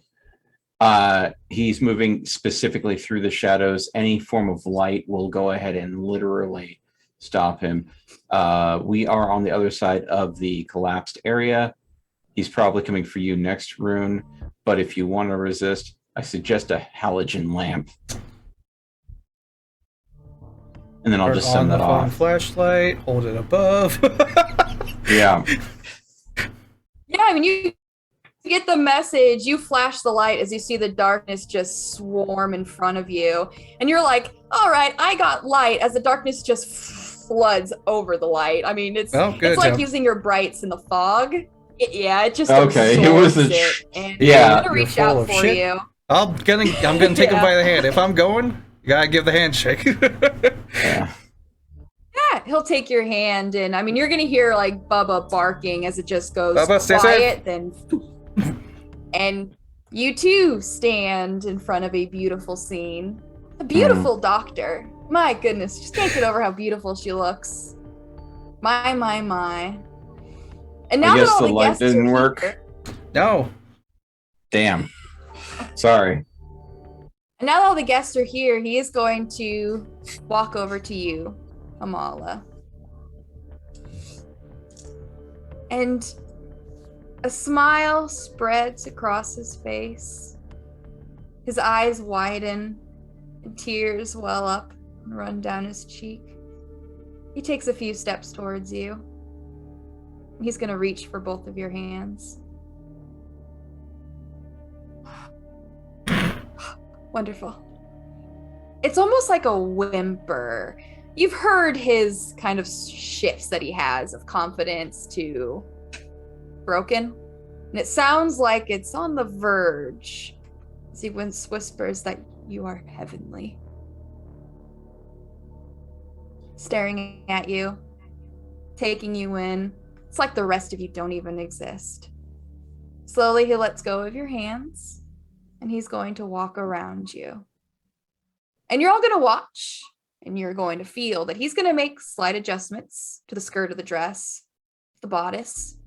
He's moving specifically through the shadows. Any form of light will go ahead and literally stop him. We are on the other side of the collapsed area. He's probably coming for you next, Rune. But if you want to resist, I suggest a halogen lamp. And then I'll just send that off. Flashlight, hold it above. Yeah. Yeah, I mean, you get the message. You flash the light as you see the darkness just swarm in front of you. And you're like, all right, I got light, as the darkness just floods over the light. I mean, it's like using your brights in the fog. It just okay. It was a and yeah. I'm gonna reach out for you. I'm gonna take him by the hand. If I'm going, you gotta give the handshake. Yeah. Yeah, he'll take your hand, and I mean, you're gonna hear like Bubba barking as it just goes Bubba, stay quiet, then and you too stand in front of a beautiful scene. A beautiful doctor. My goodness, just can't get over how beautiful she looks. My. And now I guess that all the light guests didn't are work. here, No. Damn. Sorry. and now that all the guests are here, he is going to walk over to you, Amala. And a smile spreads across his face. His eyes widen and tears well up and run down his cheek. He takes a few steps towards you. He's going to reach for both of your hands. Wonderful. It's almost like a whimper. You've heard his kind of shifts that he has of confidence to broken. And it sounds like it's on the verge as he whispers that you are heavenly. Staring at you, taking you in. It's like the rest of you don't even exist. Slowly, he lets go of your hands, and he's going to walk around you. And you're all going to watch, and you're going to feel that he's going to make slight adjustments to the skirt of the dress, the bodice,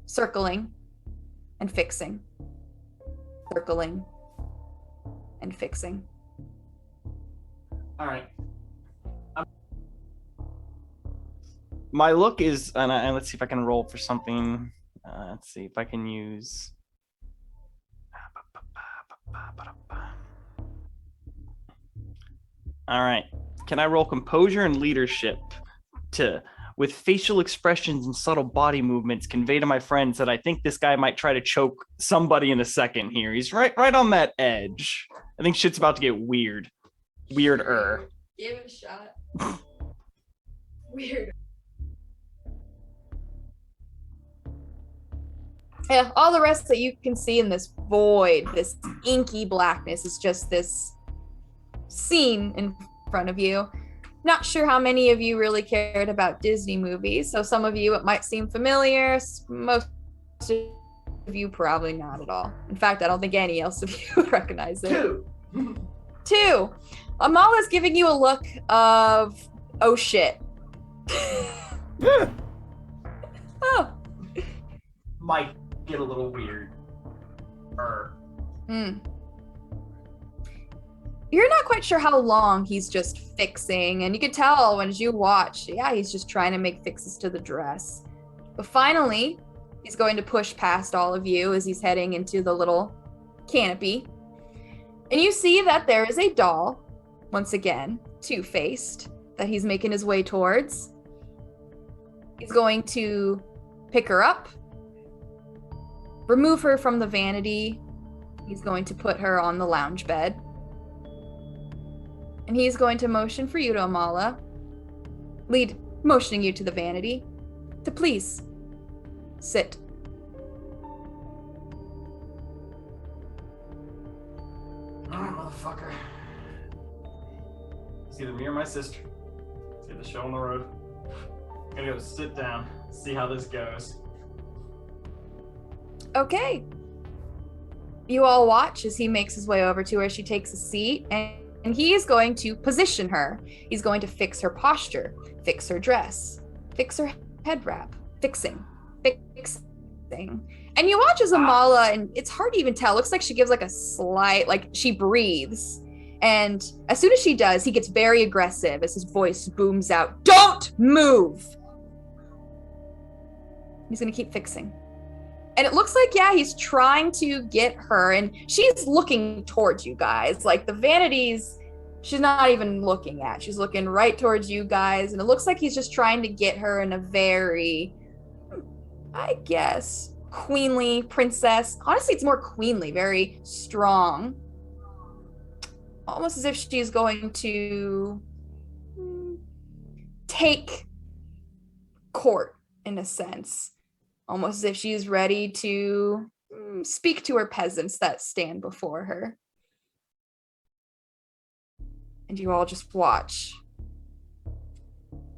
circling and fixing, circling and fixing. All right. My look is, and let's see if I can roll for something. Let's see if I can use. All right. Can I roll composure and leadership to, with facial expressions and subtle body movements, convey to my friends that I think this guy might try to choke somebody in a second here. He's right on that edge. I think shit's about to get weird. Weirder. Give it a shot. Weird. Yeah, all the rest that you can see in this void, this inky blackness, is just this scene in front of you. Not sure how many of you really cared about Disney movies, so some of you it might seem familiar, most of you probably not at all. In fact, I don't think any else of you would recognize it. Two. Amala's giving you a look of, oh shit. Oh. Might get a little weird. You're not quite sure how long he's just fixing, and you can tell when you watch, yeah, he's just trying to make fixes to the dress. But finally, he's going to push past all of you as he's heading into the little canopy. And you see that there is a doll, once again, two-faced, that he's making his way towards. He's going to pick her up, remove her from the vanity. He's going to put her on the lounge bed. And he's going to motion for you to Amala, motioning you to the vanity, to please sit. Alright, motherfucker. It's either me or my sister. See the show on the road. I'm gonna go sit down, see how this goes. Okay. You all watch as he makes his way over to her. She takes a seat, and he is going to position her. He's going to fix her posture, fix her dress, fix her head wrap, fixing, And you watch as Amala, and it's hard to even tell. It looks like she gives like a slight, like she breathes. And as soon as she does, he gets very aggressive as his voice booms out, "Don't move!" He's gonna keep fixing. And it looks like, yeah, he's trying to get her, and she's looking towards you guys. Like the vanities, she's not even looking at. She's looking right towards you guys, and it looks like he's just trying to get her in a very, I guess, queenly princess. Honestly, it's more queenly, very strong. Almost as if she's going to take court in a sense. Almost as if she's ready to speak to her peasants that stand before her. And you all just watch.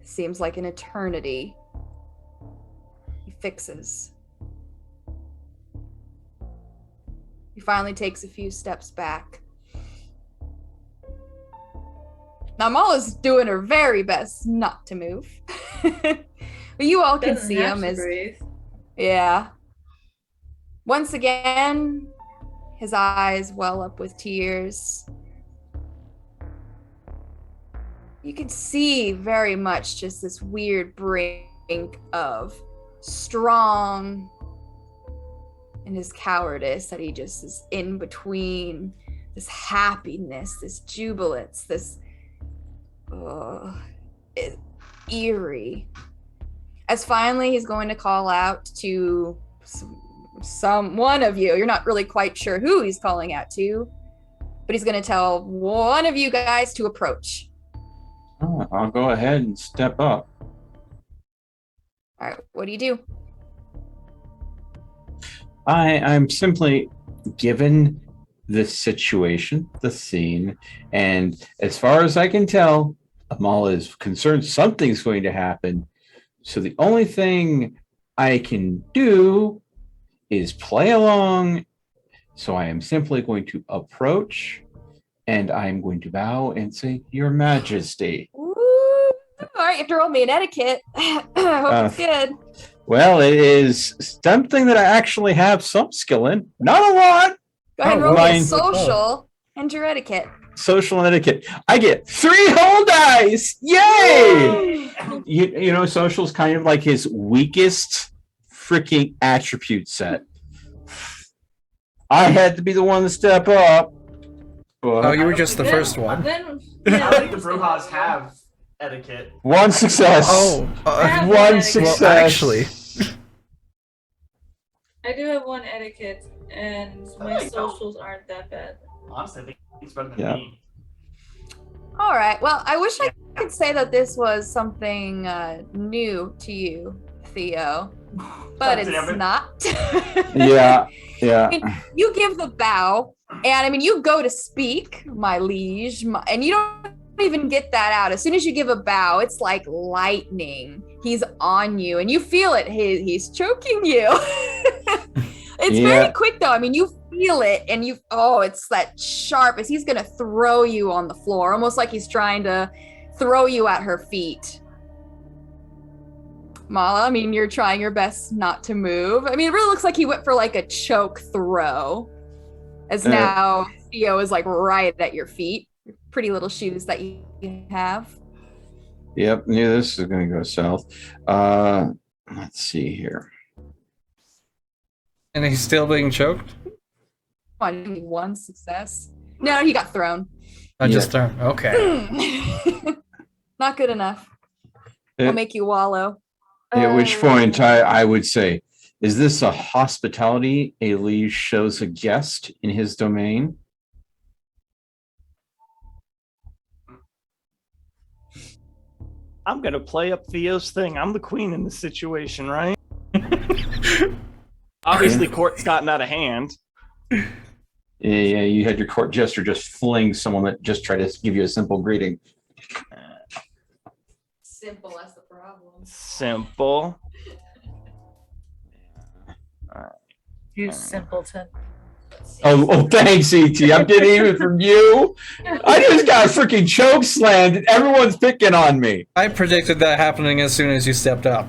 Seems like an eternity. He fixes. He finally takes a few steps back. Now Mala's doing her very best not to move. But you all can see him as breathe. yeah. Once again, his eyes well up with tears. You can see very much just this weird brink of strong and his cowardice that he just is in between this happiness, this jubilance, this eerie. As finally he's going to call out to one of you. You're not really quite sure who he's calling out to, but he's going to tell one of you guys to approach. Oh, I'll go ahead and step up. All right, what do you do? I'm simply given the situation, the scene, and as far as I can tell, Amala is concerned something's going to happen. So the only thing I can do is play along. So I am simply going to approach and I'm going to bow and say, "Your Majesty." Ooh. All right, you have to roll me an etiquette. Hope it's good. Well, it is something that I actually have some skill in. Not a lot. Go ahead and roll me mine- a social and your etiquette. Social and etiquette. I get 3 whole dice. Yay! You know, social's kind of like his weakest freaking attribute set. I had to be the one to step up. But Oh, you were just the first one. Then, I yeah, don't think the Brujas have etiquette. one success. Oh, have one etiquette. success. well, actually, I do have one etiquette, and my There you go. socials aren't that bad. Honestly, I think it's better than Yeah. me. All right. Well, I wish I could say that this was something new to you, Theo, but Damn it's it. not. Yeah, I yeah. mean, you give the bow, and I mean, you go to speak, my liege, and you don't even get that out. As soon as you give a bow, it's like lightning. He's on you, and you feel it. He's choking you. It's Yeah. very quick, though. I mean, you feel it, and it's that sharp as he's gonna throw you on the floor, almost like he's trying to throw you at her feet. Mala, I mean, you're trying your best not to move. I mean, it really looks like he went for like a choke throw, as now Theo is like right at your feet. Pretty little shoes that you have. Yep. Yeah, this is going to go south. Let's see here. and he's still being choked. Come on, one success. No, he got thrown. I just turned. Okay. Not good enough. I'll make you wallow. At which point I would say, is this a hospitality a liege shows a guest in his domain? I'm gonna play up Theo's thing. I'm the queen in this situation, right? Obviously, court's gotten out of hand. Yeah, you had your court jester just fling someone that just tried to give you a simple greeting. Simple, that's the problem. Simple. You simpleton. Oh, thanks, ET. I'm getting even from you. I just got freaking choke slammed and everyone's picking on me. I predicted that happening as soon as you stepped up.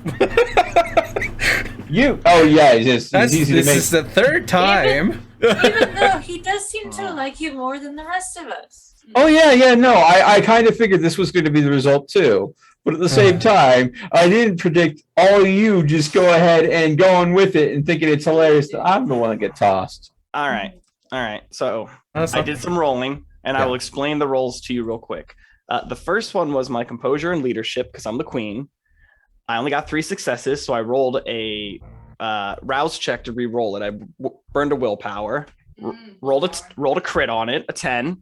You. Oh yeah, it's easy to This make. is the third time. Even though he does seem to like you more than the rest of us. Oh yeah. No, I kind of figured this was going to be the result too. But at the same time, I didn't predict all you just go ahead and going with it and thinking it's hilarious that I'm the one that get tossed. All right. So That's I not- did some rolling, and I will explain the rolls to you real quick. The first one was my composure and leadership because I'm the queen. I only got 3 successes, so I rolled a rouse check to re-roll it. I burned a willpower, rolled a crit on it, a 10.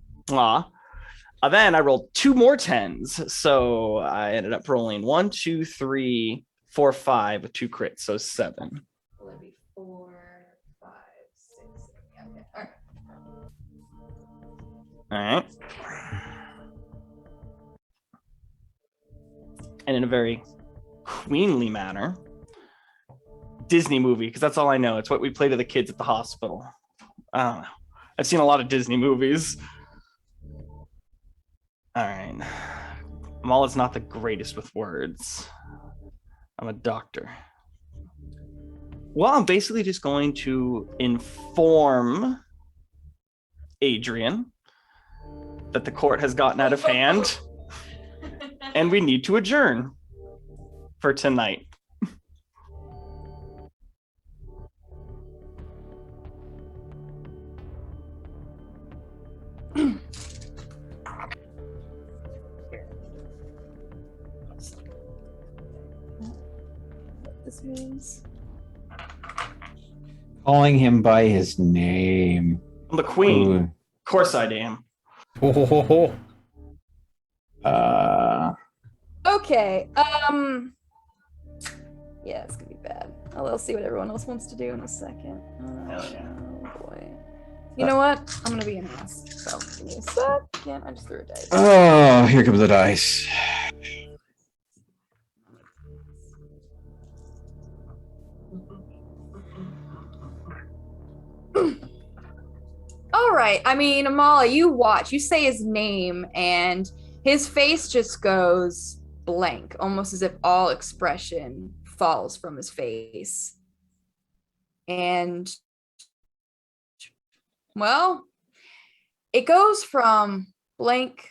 Then I rolled 2 more 10s, so I ended up rolling 1, 2, 3, 4, 5 with 2 crits, so 7. Will it be 4, 5, 6, 7? Yeah, okay. All right. All right. And in a very queenly manner, Disney movie, because that's all I know. It's what we play to the kids at the hospital. I don't know. I've seen a lot of Disney movies. All right. Mala's not the greatest with words. I'm a doctor. Well, I'm basically just going to inform Adrian that the court has gotten out of hand and we need to adjourn for tonight. What this means? Calling him by his name. I'm the queen. Ooh. Of course I am. Oh. Okay. Yeah, it's gonna be bad. I'll see what everyone else wants to do in a second. Hell yeah. Oh boy. You know what? I'm gonna be an ass. So give me a second. I just threw a dice. Oh, here comes the dice. All right. I mean, Amala, you watch. You say his name, and his face just goes blank, almost as if all expression falls from his face. And, well, it goes from blank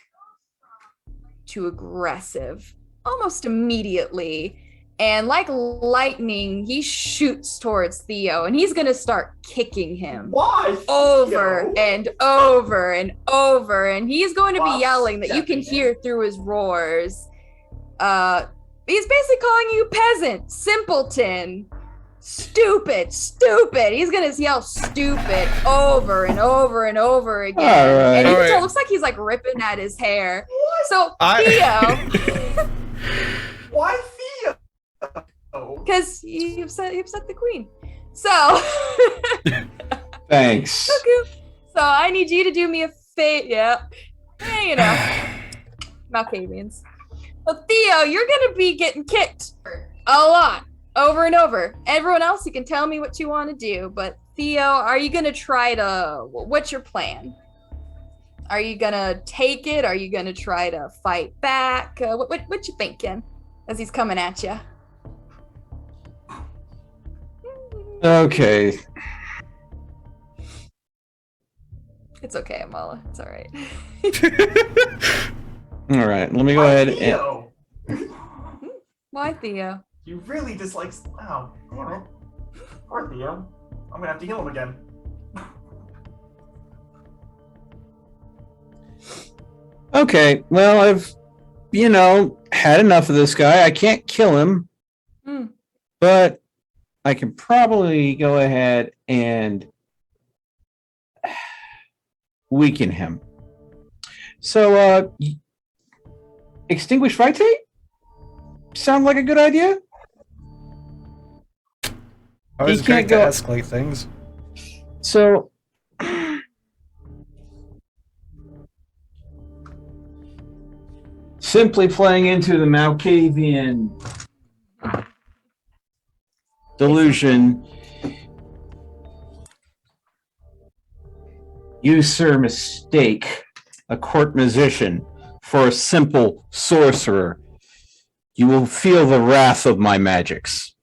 to aggressive almost immediately. And like lightning, he shoots towards Theo, and he's gonna start kicking him. Why? Over and over and over, and he's going to be Wow, yelling that you can stepping hear through his roars. He's basically calling you peasant, simpleton, stupid. He's gonna yell stupid over and over and over again. All right. And you All can tell, right. it looks like he's like ripping at his hair. So I- Theo, Why Theo? because you upset the queen. So Thanks. So I need you to do me a favor. Yeah, you know, Malkavians. So Theo, you're gonna be getting kicked a lot, over and over. Everyone else, you can tell me what you want to do, but Theo, are you gonna try to? What's your plan? Are you gonna take it? Are you gonna try to fight back? What you thinking as he's coming at you? Okay. It's okay, Amala. It's all right. All right. Let me go ahead and. Theo. Why, Theo? You really dislike. Oh, damn it. Poor Theo. I'm gonna have to heal him again. Okay. Well, I've, had enough of this guy. I can't kill him, but I can probably go ahead and weaken him. So, extinguish Vitae? Sound like a good idea? Always He great can't to go- escalate things. So, simply playing into the Malkavian delusion, you, sir, mistake a court musician for a simple sorcerer. You will feel the wrath of my magics.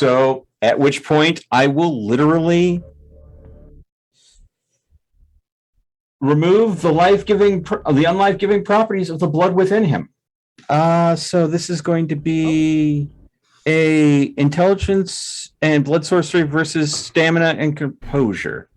So, at which point, I will literally remove the the unlife-giving properties of the blood within him. So this is going to be a intelligence and blood sorcery versus stamina and composure.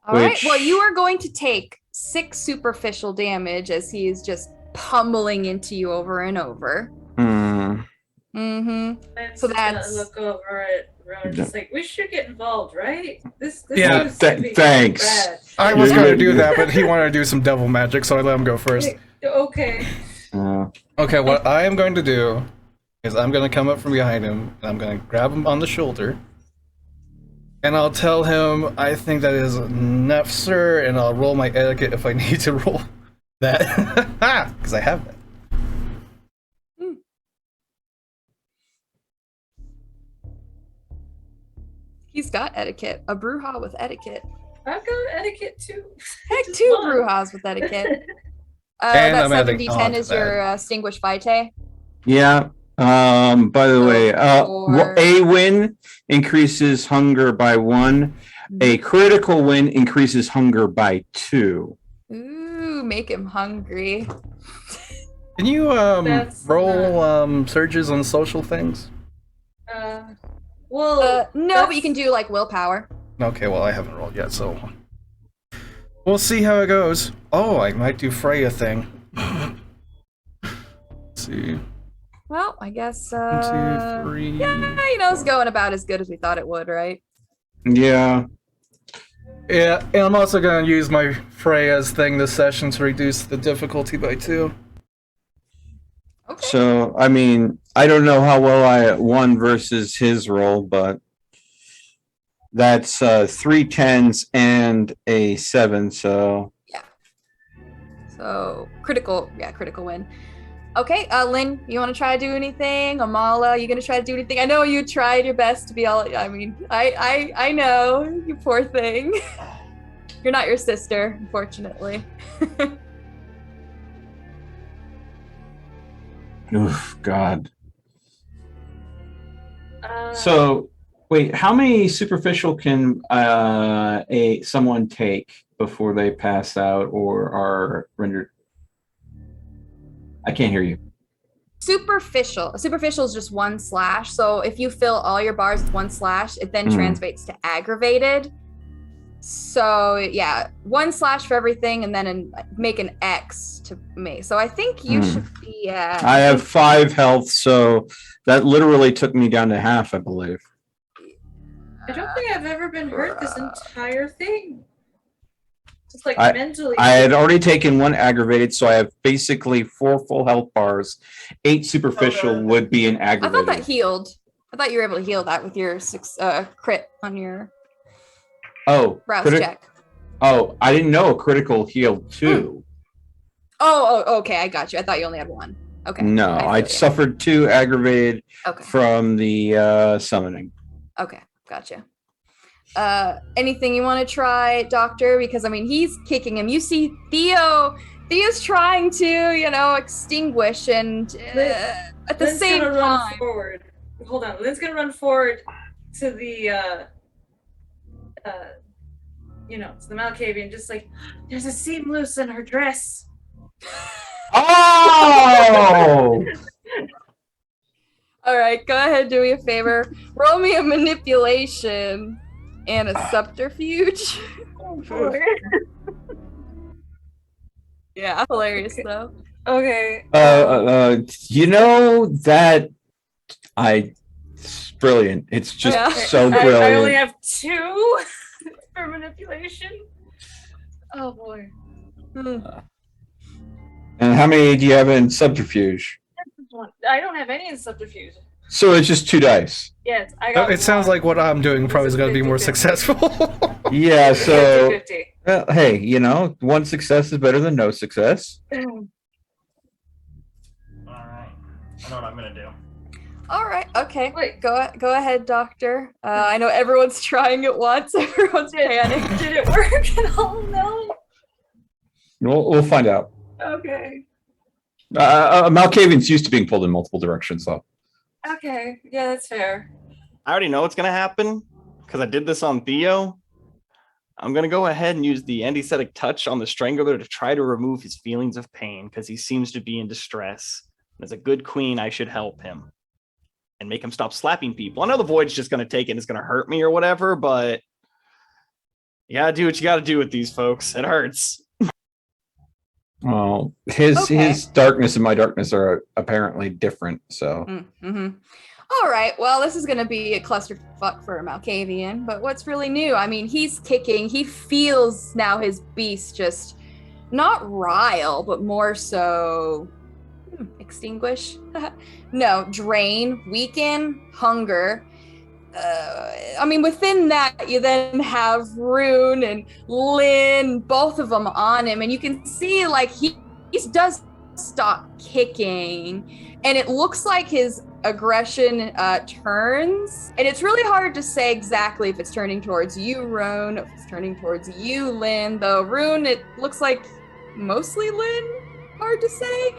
All right. Well, you are going to take 6 superficial damage as he is just pummeling into you over and over. Mm-hmm. So that's look over at Rowan, just like, we should get involved, right? This Yeah, seems to be thanks. bad. I was going to do that, but he wanted to do some devil magic, so I let him go first. Okay. Okay, what I am going to do is I'm going to come up from behind him, and I'm going to grab him on the shoulder, and I'll tell him I think that is enough, sir, and I'll roll my etiquette if I need to roll that. Because I have that. He's got etiquette. A Bruja with etiquette. I've got etiquette too. Heck, Just 2 fun. Brujas with etiquette. And That I'm adding 7d10 on to is that. your extinguished vitae. Yeah. By the way, Or- a win increases hunger by 1. A critical win increases hunger by 2. Ooh, make him hungry. Can you That's roll surges on social things? Well, No, but you can do like willpower. Okay, well I haven't rolled yet, so we'll see how it goes. Oh, I might do Freya thing. Let's see. Well, I guess 1, 2, 3. yeah, it's going about as good as we thought it would, right? Yeah. Yeah, and I'm also gonna use my Freya's thing this session to reduce the difficulty by 2. Okay. So, I mean, I don't know how well I won versus his roll, but that's 3 10s and a 7, so. So critical win. Okay, Lynn, you want to try to do anything? Amala, you gonna try to do anything? I know you tried your best to be all. I mean, I know, you poor thing. You're not your sister, unfortunately. Oof, God. So, wait, how many superficial can someone take before they pass out or are rendered? I can't hear you. Superficial. Superficial is just 1 slash. So if you fill all your bars with 1 slash, it then translates to aggravated. So yeah, 1 slash for everything, and then make an X to me. So I think you should be. I have 5 health, so that literally took me down to half, I believe. I don't think I've ever been hurt this entire thing. Just like I- mentally. I had already taken 1 aggravated, so I have basically 4 full health bars. 8 superficial would be an I aggravated. thought that healed. I thought you were able to heal that with your crit on your browse check. Oh, I didn't know a critical healed 2. Oh, okay. I got you. I thought you only had 1. Okay. No, I suffered 2 aggravated Okay. from the summoning. Okay. Gotcha. Anything you want to try, Doctor? Because I mean, he's kicking him. You see Theo. Theo's trying to, extinguish, and at the Lynn's same gonna run time. forward. Hold on. Lynn's gonna run forward to the to the Malkavian, just like, there's a seam loose in her dress. Oh! All right, go ahead, do me a favor. Roll me a manipulation and a subterfuge. Yeah, hilarious though. Okay. It's brilliant. It's just Yeah. so brilliant. I only have 2 for manipulation. Oh boy. And how many do you have in subterfuge? I don't have any in subterfuge. So it's just 2 dice. Yes, I got. It sounds like what I'm doing probably is going to be more 50-50. successful. Yeah, so 50-50. well, hey, 1 success is better than no success. All right. I know what I'm gonna do. All right, okay. Wait. Go ahead, Doctor. I know everyone's trying at once. Everyone's panicked. Did it work? Oh no. We'll find out. Okay. Malkavian's used to being pulled in multiple directions, though. Okay, yeah, that's fair. I already know what's gonna happen because I did this on Theo. I'm gonna go ahead and use the anesthetic touch on the strangler to try to remove his feelings of pain because he seems to be in distress. And as a good queen, I should help him and make him stop slapping people. I know the void's just gonna take it and it's gonna hurt me or whatever, but you gotta do what you gotta do with these folks. It hurts. Well, his darkness and my darkness are apparently different. So Mm-hmm. All right, well, this is going to be a clusterfuck for Malkavian, but what's really new? I mean, he's kicking. He feels now his beast just not rile, but more so extinguish. No, drain, weaken, hunger. I mean, within that, you then have Rune and Lynn, both of them on him, and you can see like he does stop kicking, and it looks like his aggression turns, and it's really hard to say exactly if it's turning towards you, Rune, if it's turning towards you, Lynn. Though Rune, it looks like mostly Lynn. Hard to say.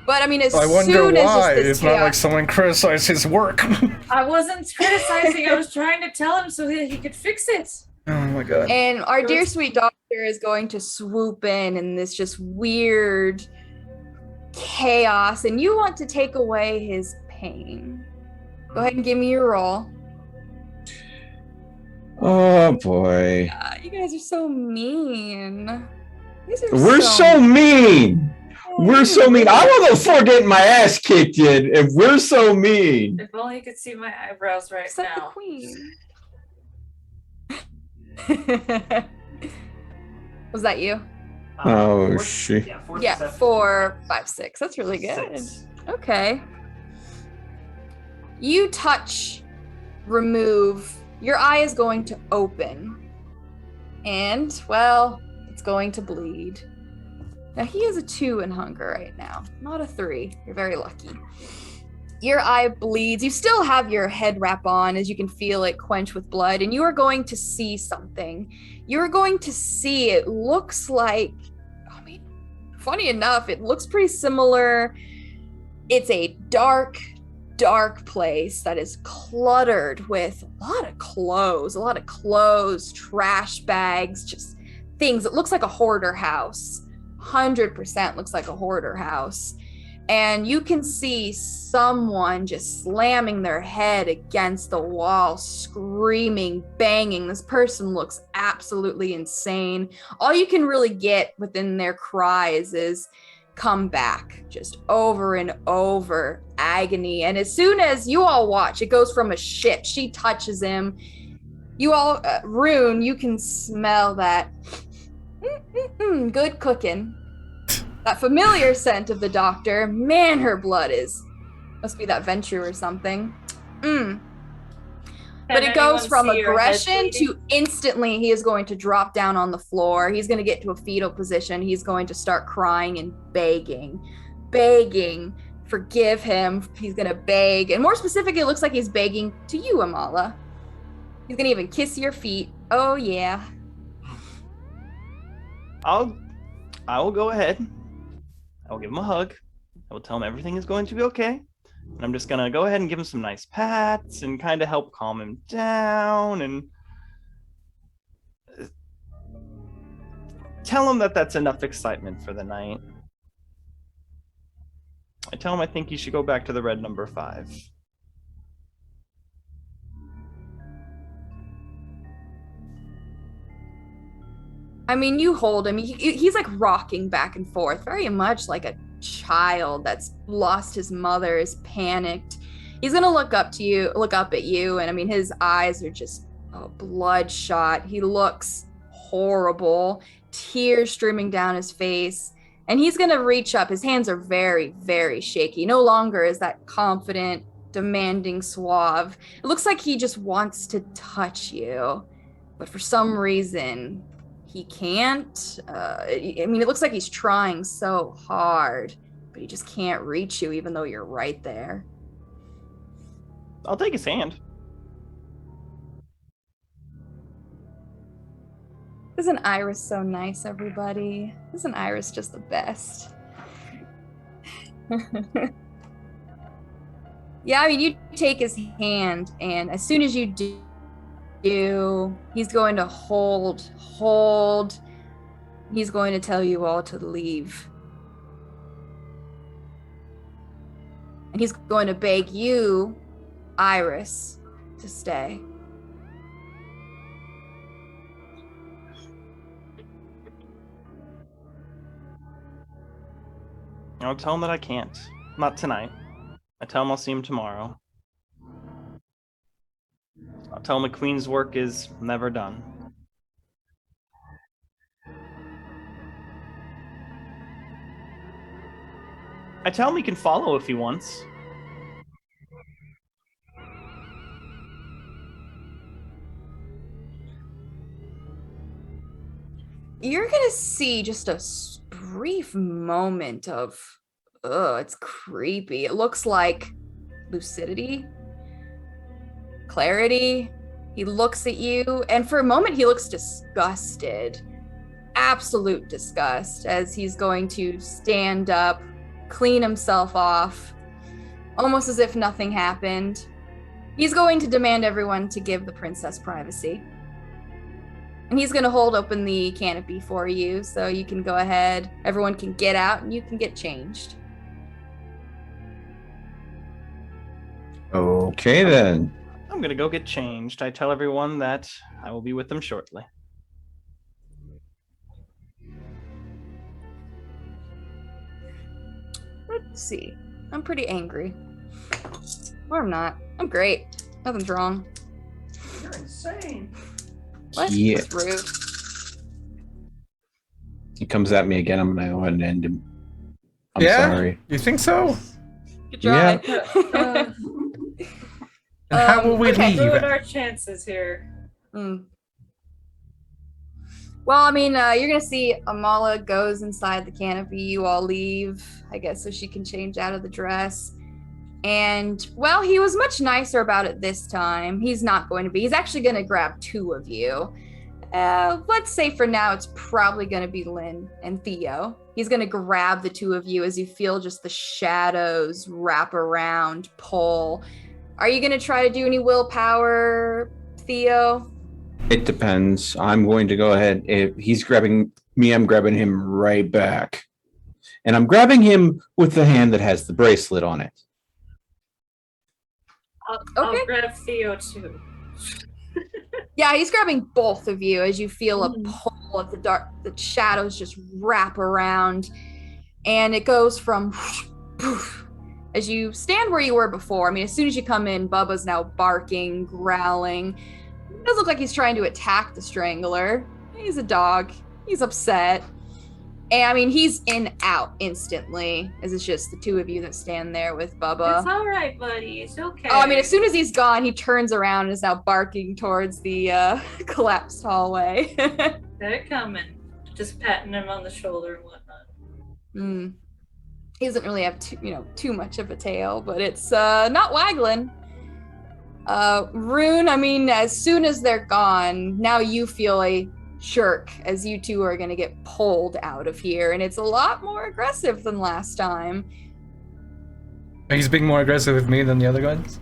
But I mean, as I wonder soon why. as just It's not like someone criticized his work. I wasn't criticizing. I was trying to tell him so that he could fix it. Oh my god. And our dear sweet doctor is going to swoop in this just weird chaos, and you want to take away his pain. Go ahead and give me your roll. oh boy, You guys are so mean. we're so mean. We're so mean. I won't afford getting my ass kicked in if we're so mean. If only you could see my eyebrows right Except the now. queen. Was that you? Oh, Four- shit. Yeah, 4, Yeah, 7, 4, 5, 6. That's really good. 6. Okay. You touch, remove. Your eye is going to open. And, well, it's going to bleed. Now, he is a 2 in hunger right now, not a 3. You're very lucky. Your eye bleeds. You still have your head wrap on as you can feel it quench with blood, and you are going to see something. You're going to see, it looks like, I mean, funny enough, it looks pretty similar. It's a dark, dark place that is cluttered with a lot of clothes, trash bags, just things. It looks like a hoarder house. 100% looks like a hoarder house. And you can see someone just slamming their head against the wall, screaming, banging. This person looks absolutely insane. All you can really get within their cries is come back, just over and over, agony. And as soon as you all watch, it goes from a ship. She touches him. You all, Rune, you can smell that good cooking. That familiar scent of the doctor. Man, her blood must be that Venture or something. But it goes from aggression to instantly he is going to drop down on the floor. He's going to get to a fetal position. He's going to start crying and begging. Forgive him. He's going to beg. And more specifically, it looks like he's begging to you, Amala. He's going to even kiss your feet. Oh, yeah. I will go ahead. I will give him a hug. I will tell him everything is going to be okay. And I'm just going to go ahead and give him some nice pats and kind of help calm him down and tell him that that's enough excitement for the night. I tell him I think you should go back to the red number 5. I mean, you hold him. He's like rocking back and forth, very much like a child that's lost his mother, is panicked. He's gonna look up at you, and I mean, his eyes are just bloodshot. He looks horrible, tears streaming down his face, and he's gonna reach up. His hands are very, very shaky. No longer is that confident, demanding, suave. It looks like he just wants to touch you, but for some reason, he can't. I mean, it looks like he's trying so hard, but he just can't reach you even though you're right there. I'll take his hand. Isn't Iris so nice, everybody? Isn't Iris just the best? Yeah, I mean, you take his hand, and as soon as you do, he's going to hold. He's going to tell you all to leave. And he's going to beg you, Iris, to stay. I'll tell him that I can't. Not tonight. I tell him I'll see him tomorrow. I'll tell him the Queen's work is never done. I tell him he can follow if he wants. You're gonna see just a brief moment of, it's creepy. It looks like lucidity, clarity. He looks at you, and for a moment he looks disgusted. Absolute disgust, as he's going to stand up, clean himself off, almost as if nothing happened. He's going to demand everyone to give the princess privacy. And he's going to hold open the canopy for you, so you can go ahead. Everyone can get out, and you can get changed. Okay, then. I'm gonna go get changed. I tell everyone that I will be with them shortly. Let's see. I'm pretty angry. Or I'm not. I'm great. Nothing's wrong. You're insane. What? Yeah. That's rude. He comes at me again. I'm going to go ahead and end him. I'm Yeah? sorry. You think so? Good try. And how will we okay. leave? Ruin our chances here. Mm. Well, I mean, you're gonna see Amala goes inside the canopy. You all leave, I guess, so she can change out of the dress. And, well, he was much nicer about it this time. He's not going to be. He's actually going to grab two of you. Let's say for now it's probably going to be Lynn and Theo. He's going to grab the two of you as you feel just the shadows wrap around, pull. Are you going to try to do any willpower, Theo? It depends. I'm going to go ahead. If he's grabbing me, I'm grabbing him right back. And I'm grabbing him with the hand that has the bracelet on it. I'll grab Theo too. Yeah, he's grabbing both of you as you feel a pull of the shadows just wrap around. And it goes from as you stand where you were before. I mean, as soon as you come in, Bubba's now barking, growling. It does look like he's trying to attack the Strangler. He's a dog. He's upset. And I mean, he's out instantly, as it's just the two of you that stand there with Bubba. It's all right, buddy. It's okay. Oh, I mean, as soon as he's gone, he turns around and is now barking towards the collapsed hallway. They're coming. Just patting him on the shoulder and whatnot. He doesn't really have too much of a tail, but it's not waggling. Rune, I mean, as soon as they're gone, now you feel a jerk as you two are going to get pulled out of here, and it's a lot more aggressive than last time. He's being more aggressive with me than the other ones?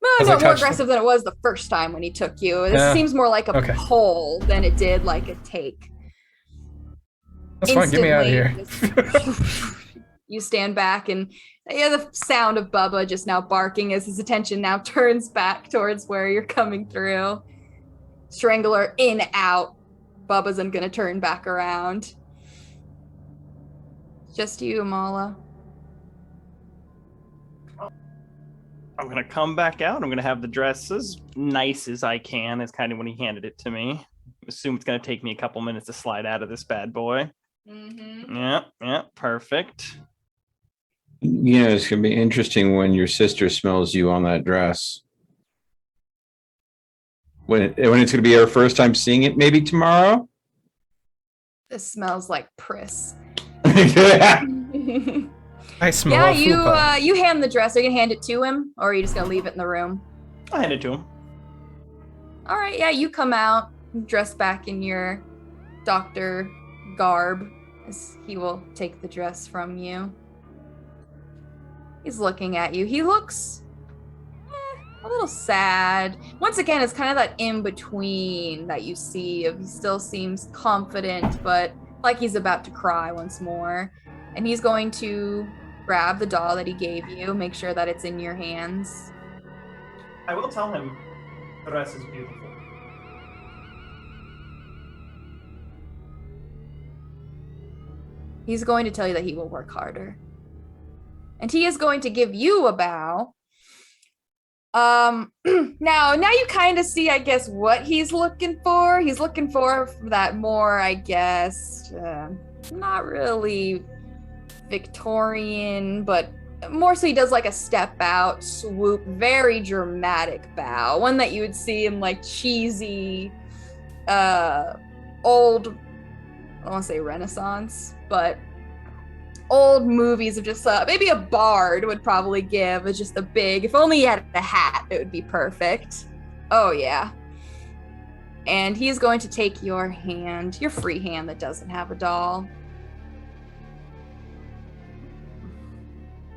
No, more aggressive than it was the first time when he took you. This seems more like a pull than it did like a take. That's fine, get me out of here. You stand back and the sound of Bubba just now barking as his attention now turns back towards where you're coming through. Strangler in, out. Bubba's gonna turn back around. Just you, Amala. I'm gonna come back out. I'm gonna have the dress as nice as I can, is kind of when he handed it to me. Assume it's gonna take me a couple minutes to slide out of this bad boy. Yeah, perfect. You know, it's gonna be interesting when your sister smells you on that dress. When it's gonna be her first time seeing it, maybe tomorrow. This smells like Priss. I smell you hand the dress. Are you gonna hand it to him, or are you just gonna leave it in the room? I hand it to him. All right, yeah, you come out dressed back in your doctor garb, as he will take the dress from you. He's looking at you. He looks a little sad. Once again, it's kind of that in between that you see. He still seems confident, but like he's about to cry once more. And he's going to grab the doll that he gave you, make sure that it's in your hands. I will tell him the rest is beautiful. He's going to tell you that he will work harder. And he is going to give you a bow. Now you kind of see, I guess, what he's looking for. He's looking for that more, I guess, not really Victorian, but more so he does like a step out, swoop, very dramatic bow. One that you would see in like cheesy, old, I don't want to say Renaissance, but old movies of just maybe a bard would probably give as just a big, if only he had a hat, it would be perfect. Oh yeah. And he's going to take your hand, your free hand that doesn't have a doll.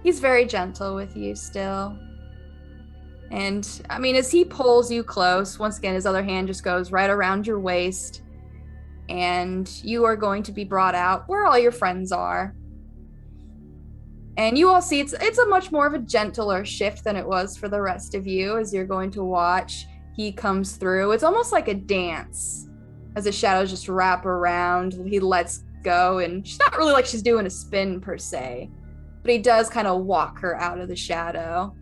He's very gentle with you still. And I mean, as he pulls you close, once again, his other hand just goes right around your waist. And you are going to be brought out where all your friends are. And you all see it's a much more of a gentler shift than it was for the rest of you as you're going to watch. He comes through. It's almost like a dance as the shadows just wrap around. He lets go, and she's not really like she's doing a spin per se, but he does kind of walk her out of the shadow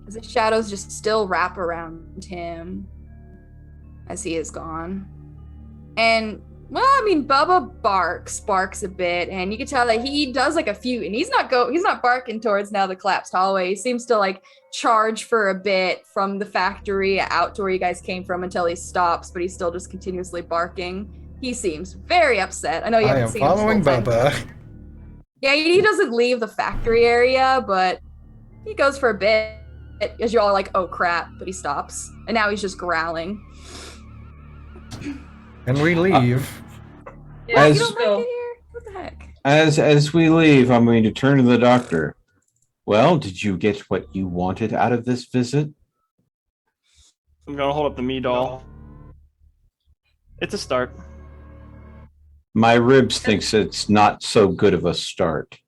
as the shadows just still wrap around him as he is gone. And well, I mean, Bubba barks a bit, and you can tell that he does like a few, and he's not barking towards now the collapsed hallway. He seems to like charge for a bit from the factory out to where you guys came from until he stops, but he's still just continuously barking. He seems very upset. I know you haven't seen him. I am following Bubba. Yeah, he doesn't leave the factory area, but he goes for a bit as you're all like, oh crap, but he stops. And now he's just growling. And we leave. Yeah, You don't like it here? What the heck? As we leave, I'm going to turn to the doctor. Well, did you get what you wanted out of this visit? I'm gonna hold up the me doll. It's a start. My ribs thinks it's not so good of a start.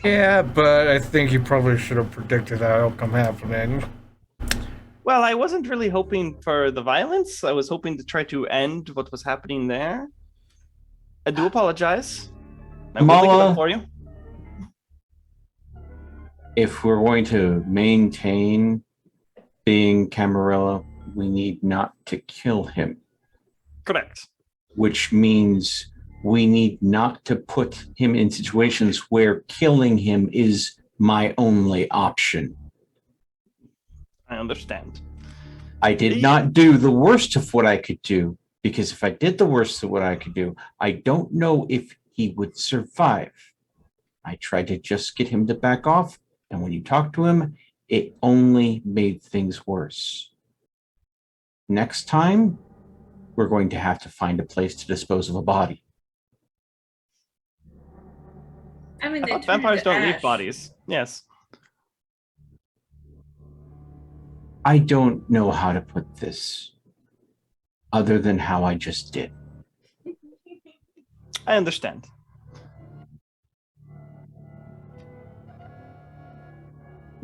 Yeah, but I think you probably should have predicted that outcome happening. Well, I wasn't really hoping for the violence. I was hoping to try to end what was happening there. I do apologize. I will pick it up for you. If we're going to maintain being Camarilla, we need not to kill him. Correct. Which means we need not to put him in situations where killing him is my only option. I understand. I did not do the worst of what I could do, because if I did the worst of what I could do, I don't know if he would survive. I tried to just get him to back off, and when you talk to him, it only made things worse. Next time, we're going to have to find a place to dispose of a body. I mean, vampires don't leave bodies. Yes. I don't know how to put this other than how I just did. I understand.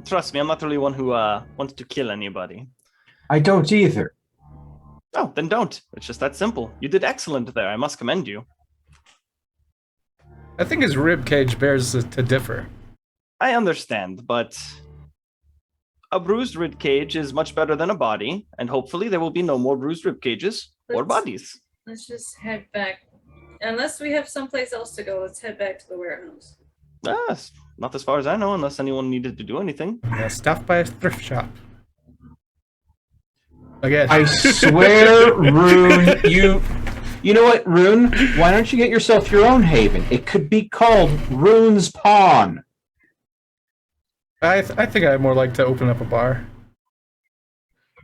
Trust me, I'm not really one who wants to kill anybody. I don't either. Oh, then don't. It's just that simple. You did excellent there. I must commend you. I think his rib cage bears to differ. I understand, but a bruised rib cage is much better than a body, and hopefully there will be no more bruised rib cages or bodies. Let's just head back. Unless we have someplace else to go, let's head back to the warehouse. Not as far as I know, unless anyone needed to do anything. Yeah, stuff by a thrift shop. Again. I swear, Rune, you know what, Rune? Why don't you get yourself your own haven? It could be called Rune's Pawn. I think I'd more like to open up a bar.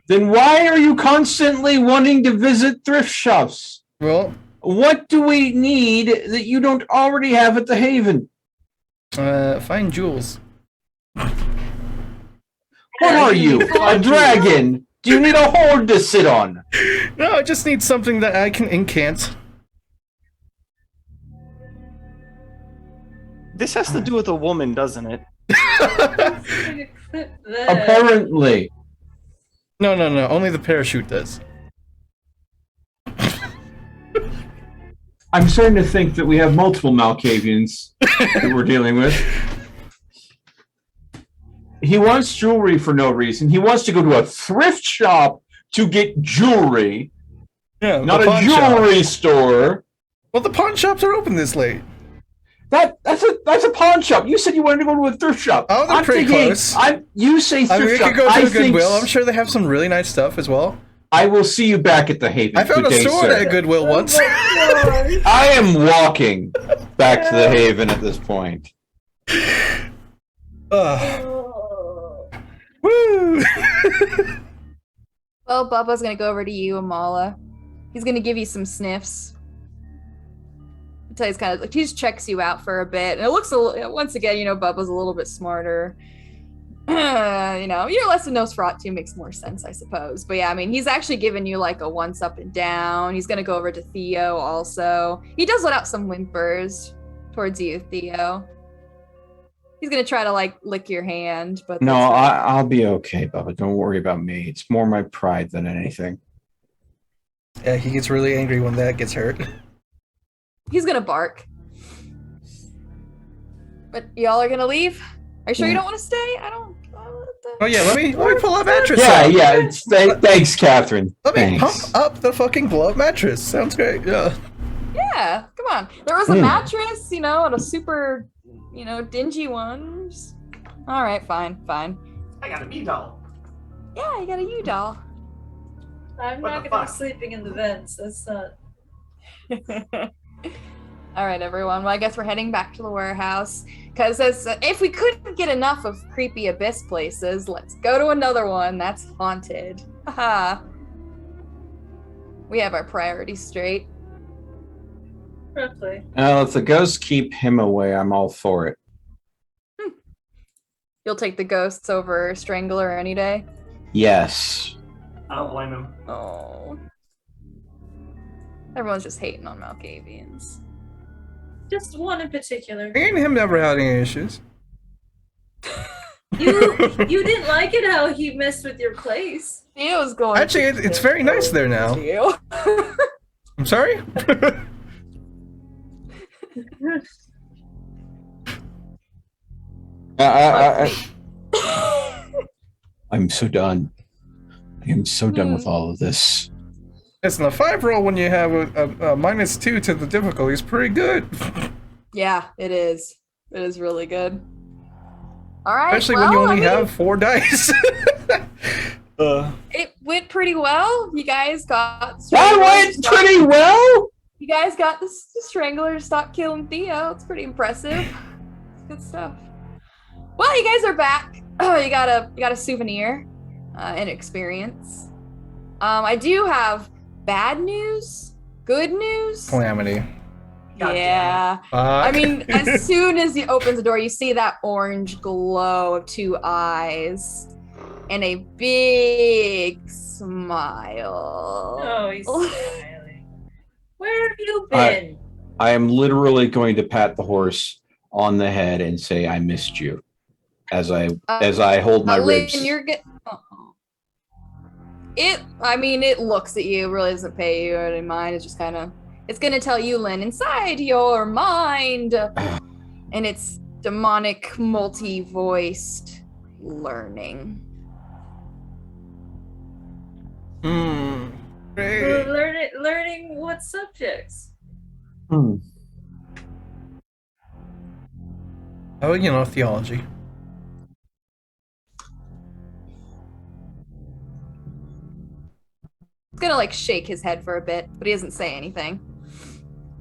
Then why are you constantly wanting to visit thrift shops? Well, What do we need that you don't already have at the Haven? Find jewels. What are you, a dragon? Do you need a horde to sit on? No, I just need something that I can incant. This has to do with a woman, doesn't it? Apparently. No, only the parachute does. I'm starting to think that we have multiple Malkavians that we're dealing with. He wants jewelry for no reason. He wants to go to a thrift shop to get jewelry, Yeah, not a jewelry store. Well, the pawn shops are open this late. That's a pawn shop. You said you wanted to go to a thrift shop. Oh, they're pretty close. You say thrift we shop. could go to a Goodwill. I'm sure they have some really nice stuff as well. I will see you back at the Haven. I found Good a day, sword sir. at Goodwill once. I am walking back to the Haven at this point. Woo! Well, Bubba's gonna go over to you, Amala. He's gonna give you some sniffs. Until he's kind of like, he just checks you out for a bit, and it looks once again, Bubba's a little bit smarter. You're less than Nosferatu makes more sense, I suppose. But yeah, I mean, he's actually giving you like a once up and down. He's gonna go over to Theo also. He does let out some whimpers towards you, Theo. He's gonna try to like lick your hand, but No, I'll be okay, Bubba. Don't worry about me. It's more my pride than anything. Yeah, he gets really angry when that gets hurt. He's gonna bark. But y'all are gonna leave? Are you sure you don't want to stay? I don't. Oh yeah, let me pull that mattress Yeah, out. yeah. Thanks, Catherine. Let me Thanks. pump up the fucking blow-up mattress. Sounds great. Yeah. Yeah, come on. There was a mattress, and a super, dingy one. All right, fine. I got a bee doll. Yeah, you got a U doll. I'm What not the gonna be fuck? sleeping in the vents. That's not. All right, everyone. Well, I guess we're heading back to the warehouse. Because if we couldn't get enough of creepy abyss places, let's go to another one that's haunted. Haha. We have our priorities straight. Roughly. Well, if the ghosts keep him away, I'm all for it. You'll take the ghosts over Strangler any day? Yes. I don't blame him. Oh. Everyone's just hating on Malkavians. Just one in particular. Me and him never had any issues. You didn't like it how he messed with your place. Theo's going. Actually, it's very nice there now. Theo. I'm sorry? I'm so done. I am so done with all of this. Listen, a 5 roll when you have a -2 to the difficulty is pretty good. Yeah, it is. It is really good. All right. Especially when you only have 4 dice. It went pretty well. You guys got. That went pretty well. You guys got the Strangler to stop killing Theo. It's pretty impressive. It's good stuff. Well, you guys are back. You got a souvenir, an experience. I do have bad news, good news. Calamity. God Yeah. I mean, as soon as he opens the door, you see that orange glow of 2 eyes and a big smile. Oh, he's smiling. Where have you been? I am literally going to pat the horse on the head and say I missed you, as I hold my ribs. Lynn, you're good. It looks at you, really doesn't pay you any mind. It's just kind of, it's going to tell you, Lynn, inside your mind. And it's demonic, multi-voiced learning. Great. Learning what subjects? Oh, theology. He's gonna like shake his head for a bit, but he doesn't say anything.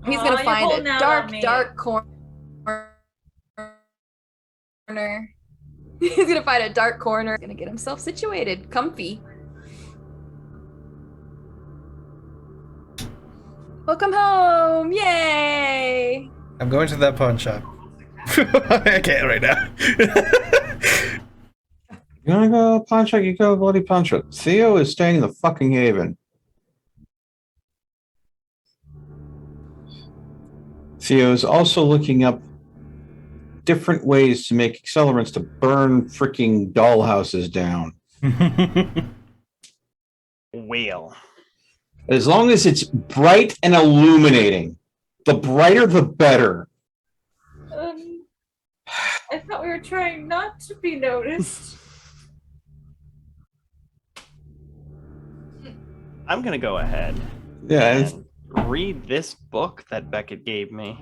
He's Aw, gonna you're find holding a out dark, on me. dark corner. He's gonna find a dark corner. He's gonna get himself situated, comfy. Welcome home! Yay! I'm going to that pawn shop. I can't right now. You wanna go pawn shop? You go bloody pawn shop. Theo is staying in the fucking haven. Theo is also looking up different ways to make accelerants to burn freaking dollhouses down. Whale. As long as it's bright and illuminating, the brighter the better. I thought we were trying not to be noticed. I'm gonna go ahead Yeah, and read this book that Beckett gave me.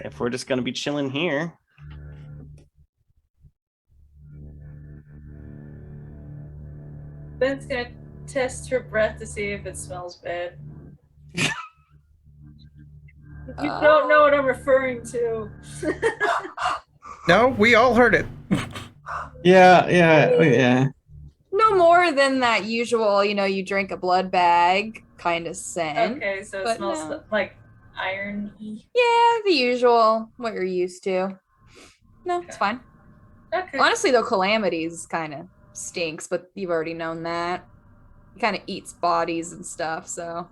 If we're just gonna be chilling here. Ben's gonna test her breath to see if it smells bad. You don't know what I'm referring to. No, we all heard it. yeah. No more than that usual, you drink a blood bag kind of scent. Okay, so it But smells no. like iron. Yeah, the usual, what you're used to. No, it's fine. Okay. Honestly, though, Calamities kind of stinks, but you've already known that. He kind of eats bodies and stuff, so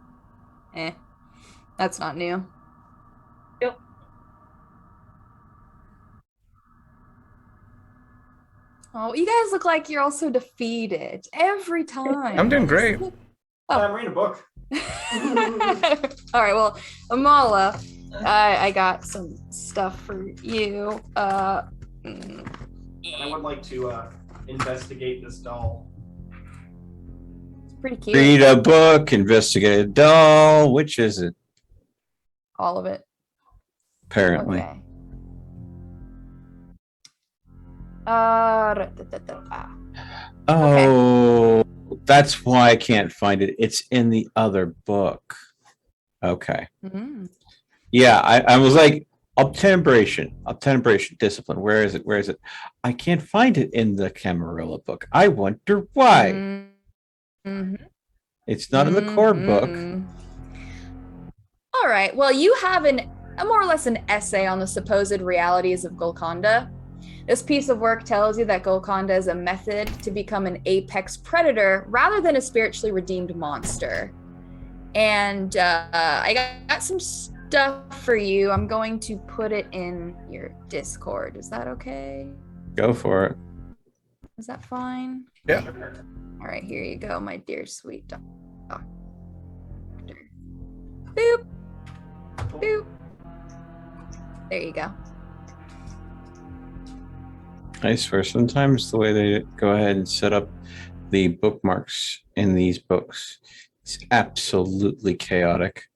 that's not new. Yep. Oh, you guys look like you're also defeated every time. I'm doing great. Oh. I'm reading a book. All right, well, Amala, I got some stuff for you. I would like to investigate this doll. It's pretty cute. Read a book, investigate a doll. Which is it? All of it. Apparently. Okay. Oh, that's why I can't find it. It's in the other book. Okay. Mm. Yeah, I was like, obtembration, discipline. Where is it? I can't find it in the Camarilla book. I wonder why. Mm-hmm. It's not in the core book. All right. Well, you have a more or less an essay on the supposed realities of Golconda. This piece of work tells you that Golconda is a method to become an apex predator rather than a spiritually redeemed monster. And I got some stuff for you. I'm going to put it in your Discord. Is that okay? Go for it. Is that fine? Yeah. All right, here you go, my dear sweet doctor. Boop. Boop. There you go. I swear, sometimes the way they go ahead and set up the bookmarks in these books is absolutely chaotic.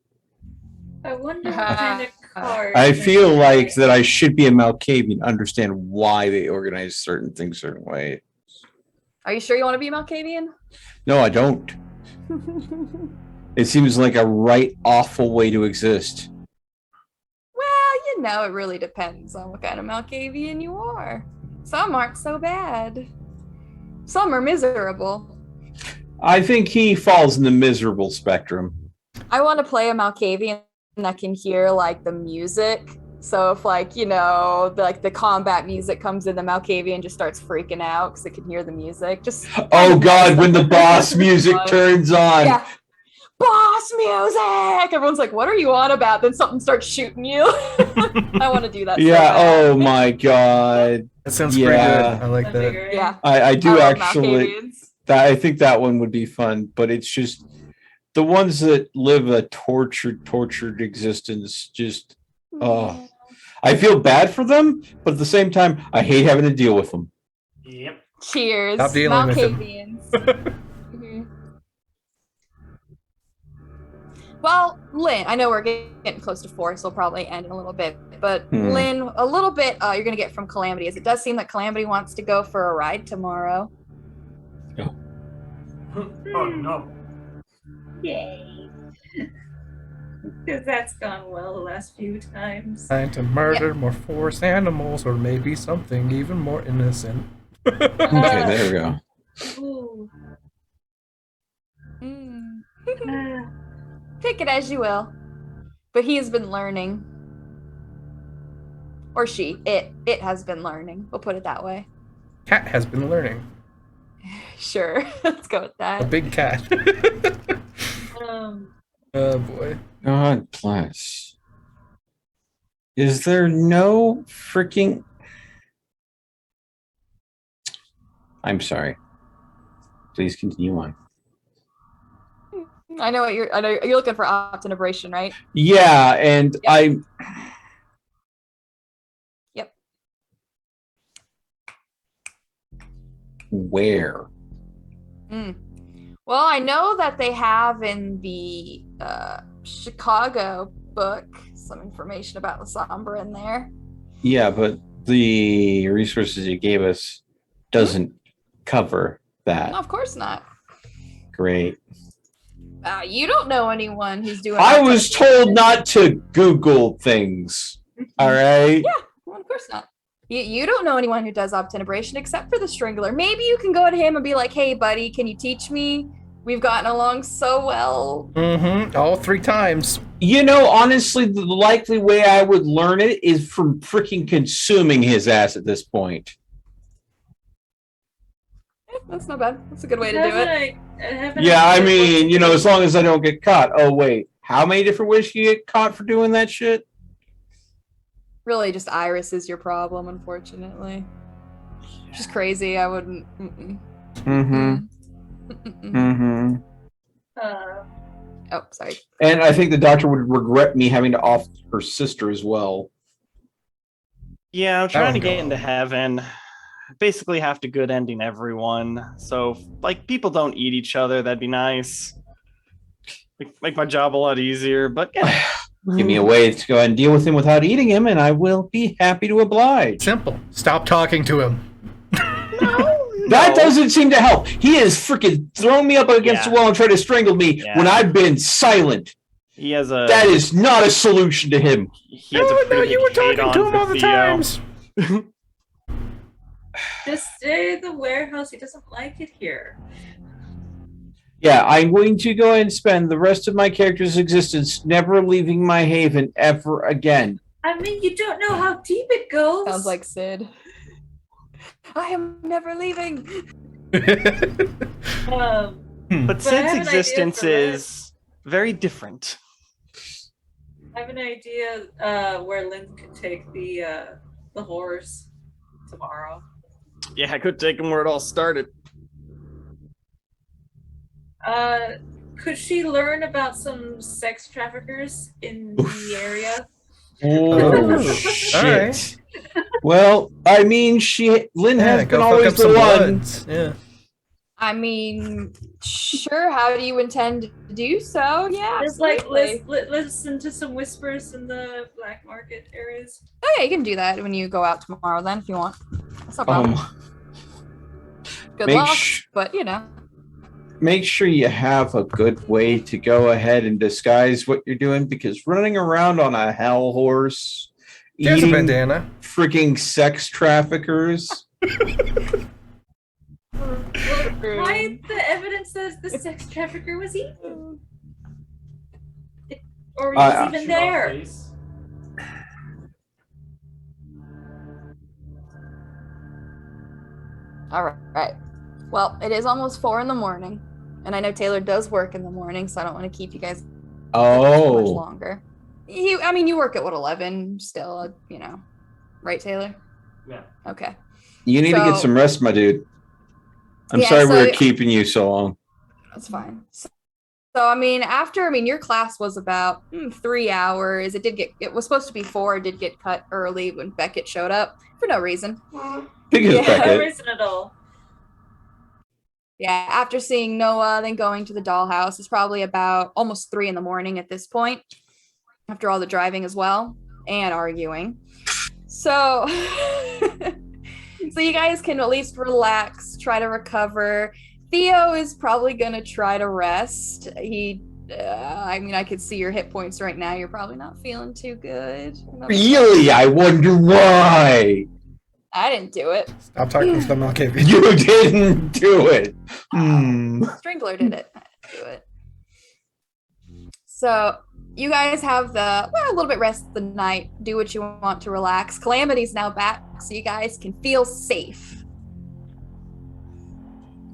I wonder what kind of card. I feel like that I should be a Malkavian and understand why they organize certain things certain way. Are you sure you want to be a Malkavian? No, I don't. It seems like a right awful way to exist. Well, it really depends on what kind of Malkavian you are. Some aren't so bad. Some are miserable. I think he falls in the miserable spectrum. I want to play a Malkavian that can hear like the music. So if the combat music comes in, the Malkavian just starts freaking out because it can hear the music. Just Oh God, when the boss music turns on. Yeah. Boss music! Everyone's like, what are you on about? Then something starts shooting you. I want to do that. Yeah, so bad. oh my God. That sounds pretty good. I like That'd be that. great. Yeah. I do love actually. Malkavians. I think that one would be fun, but it's just the ones that live a tortured existence. Just I feel bad for them, but at the same time, I hate having to deal with them. Yep. Cheers. Stop dealing with them. Malkavians. Mhm. Well, Lynn, I know we're getting close to 4, so we'll probably end in a little bit. But Lynn, a little bit you're going to get from Calamity, as it does seem that Calamity wants to go for a ride tomorrow. Oh no. Yay. Because that's gone well the last few times. Trying to murder more forest animals, or maybe something even more innocent. Okay, there we go. Ooh. Mm. Ah. Take it as you will. But he has been learning. Or she. It has been learning. We'll put it that way. Cat has been learning. Sure. Let's go with A that. big cat. Oh boy. God bless. Is there no freaking... I'm sorry. Please continue on. I know you're looking for optimization, right? Yeah, and Yep. I... Yep. Where? Well, I know that they have in the Chicago book some information about the Sombra in there. Yeah, but the resources you gave us doesn't cover that. No, of course not. Great. You don't know anyone who's doing. I was told not to Google things. All right? Yeah, well, of course not. You don't know anyone who does obtenebration except for the Strangler. Maybe you can go to him and be like, "Hey, buddy, can you teach me? We've gotten along so well." Mm-hmm. All 3 times. You know, honestly, the likely way I would learn it is from freaking consuming his ass at this point. That's not bad. That's a good way to do it. Yeah, I mean, you know, as long as I don't get caught. Oh, wait. How many different ways can you get caught for doing that shit? Really, just Iris is your problem, unfortunately. Just crazy. I wouldn't. Oh, sorry. And I think the doctor would regret me having to off her sister as well. Yeah, I'm trying to would go get into heaven. Basically have to good ending everyone. So, like, people don't eat each other. That'd be nice. Make my job a lot easier, but yeah. Give me a way to go ahead and deal with him without eating him, and I will be happy to oblige. Simple. Stop talking to him. That doesn't seem to help. He has freaking thrown me up against the wall and tried to strangle me when I've been silent. He has a. That is not a solution to him. He has a pretty you were big hate talking to on him all the Theo. times. Just stay in the warehouse. He doesn't like it here. Yeah, I'm going to go ahead and spend the rest of my character's existence never leaving my haven ever again. I mean, you don't know how deep it goes. Sounds like Sid. I am never leaving. But Sid's I have an idea existence for Lynn. is very different. I have an idea where Lynn could take the horse tomorrow. Yeah, I could take him where it all started. Could she learn about some sex traffickers in the area? Oh, Alright. shit. Well, I mean, Lynn has been always the one. Yeah. I mean, sure. How do you intend to do so? Yeah, Just like absolutely. listen to some whispers in the black market areas. Oh yeah, you can do that when you go out tomorrow then if you want. That's no problem. Good make luck, sh- but you know. Make sure you have a good way to go ahead and disguise what you're doing, because running around on a hell horse, There's a eating bandana. freaking sex traffickers. Why the evidence says the sex trafficker was eaten? Or he was even there. All right. Well, it is almost 4 a.m, and I know Taylor does work in the morning, so I don't want to keep you guys too much longer. You work at 11 still, you know, right, Taylor? Yeah. Okay. You need to get some rest, my dude. I'm Yeah, sorry so- we're keeping you so long. That's fine. So your class was about 3 hours. It was supposed to be 4. It did get cut early when Beckett showed up for no reason. Because Yeah. No Beckett. reason at all. Yeah, after seeing Noah, then going to the dollhouse, it's probably about almost 3 a.m. at this point, after all the driving as well and arguing. So, so you guys can at least relax, try to recover. Theo is probably gonna try to rest. I could see your hit points right now. You're probably not feeling too good. Really? I wonder why. I didn't do it. Stop talking to them, I'll give you. You didn't do it. Strangler did it. I didn't do it. So you guys have a little bit rest of the night. Do what you want to relax. Calamity's now back, so you guys can feel safe.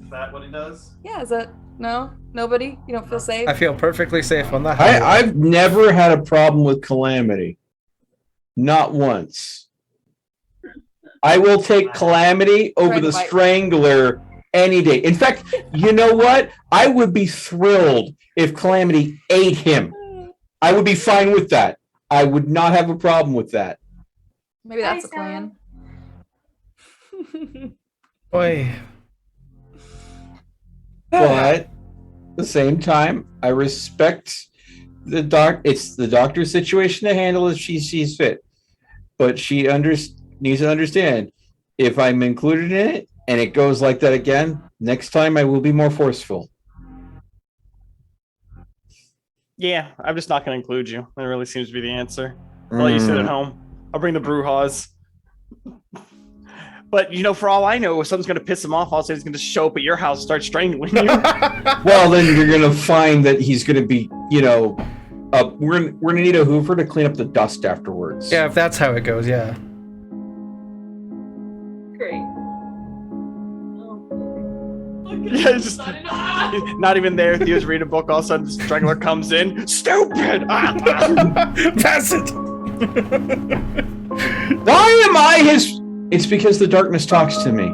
Is that what he does? Yeah, is that no? Nobody? You don't feel safe? I feel perfectly safe on the highway. I've never had a problem with Calamity. Not once. I will take Calamity over the Strangler any day. In fact, you know what? I would be thrilled if Calamity ate him. I would be fine with that. I would not have a problem with that. Maybe that's a plan. Boy. But at the same time, I respect the it's the doctor's situation to handle as she sees fit. But she needs to understand, if I'm included in it and it goes like that again, next time I will be more forceful. Yeah, I'm just not going to include you. That really seems to be the answer. I'll let you sit at home. I'll bring the brouhahas. But, for all I know, if something's going to piss him off, also he's going to show up at your house and start strangling you. Well, then you're going to find that he's going to be, we're going to need a Hoover to clean up the dust afterwards. Yeah, if that's how it goes, yeah. Great. Yeah, just not even there. Theo's reading a book. All of a sudden, the Strangler comes in. Stupid! Pass it! Why am I his... It's because the darkness talks to me.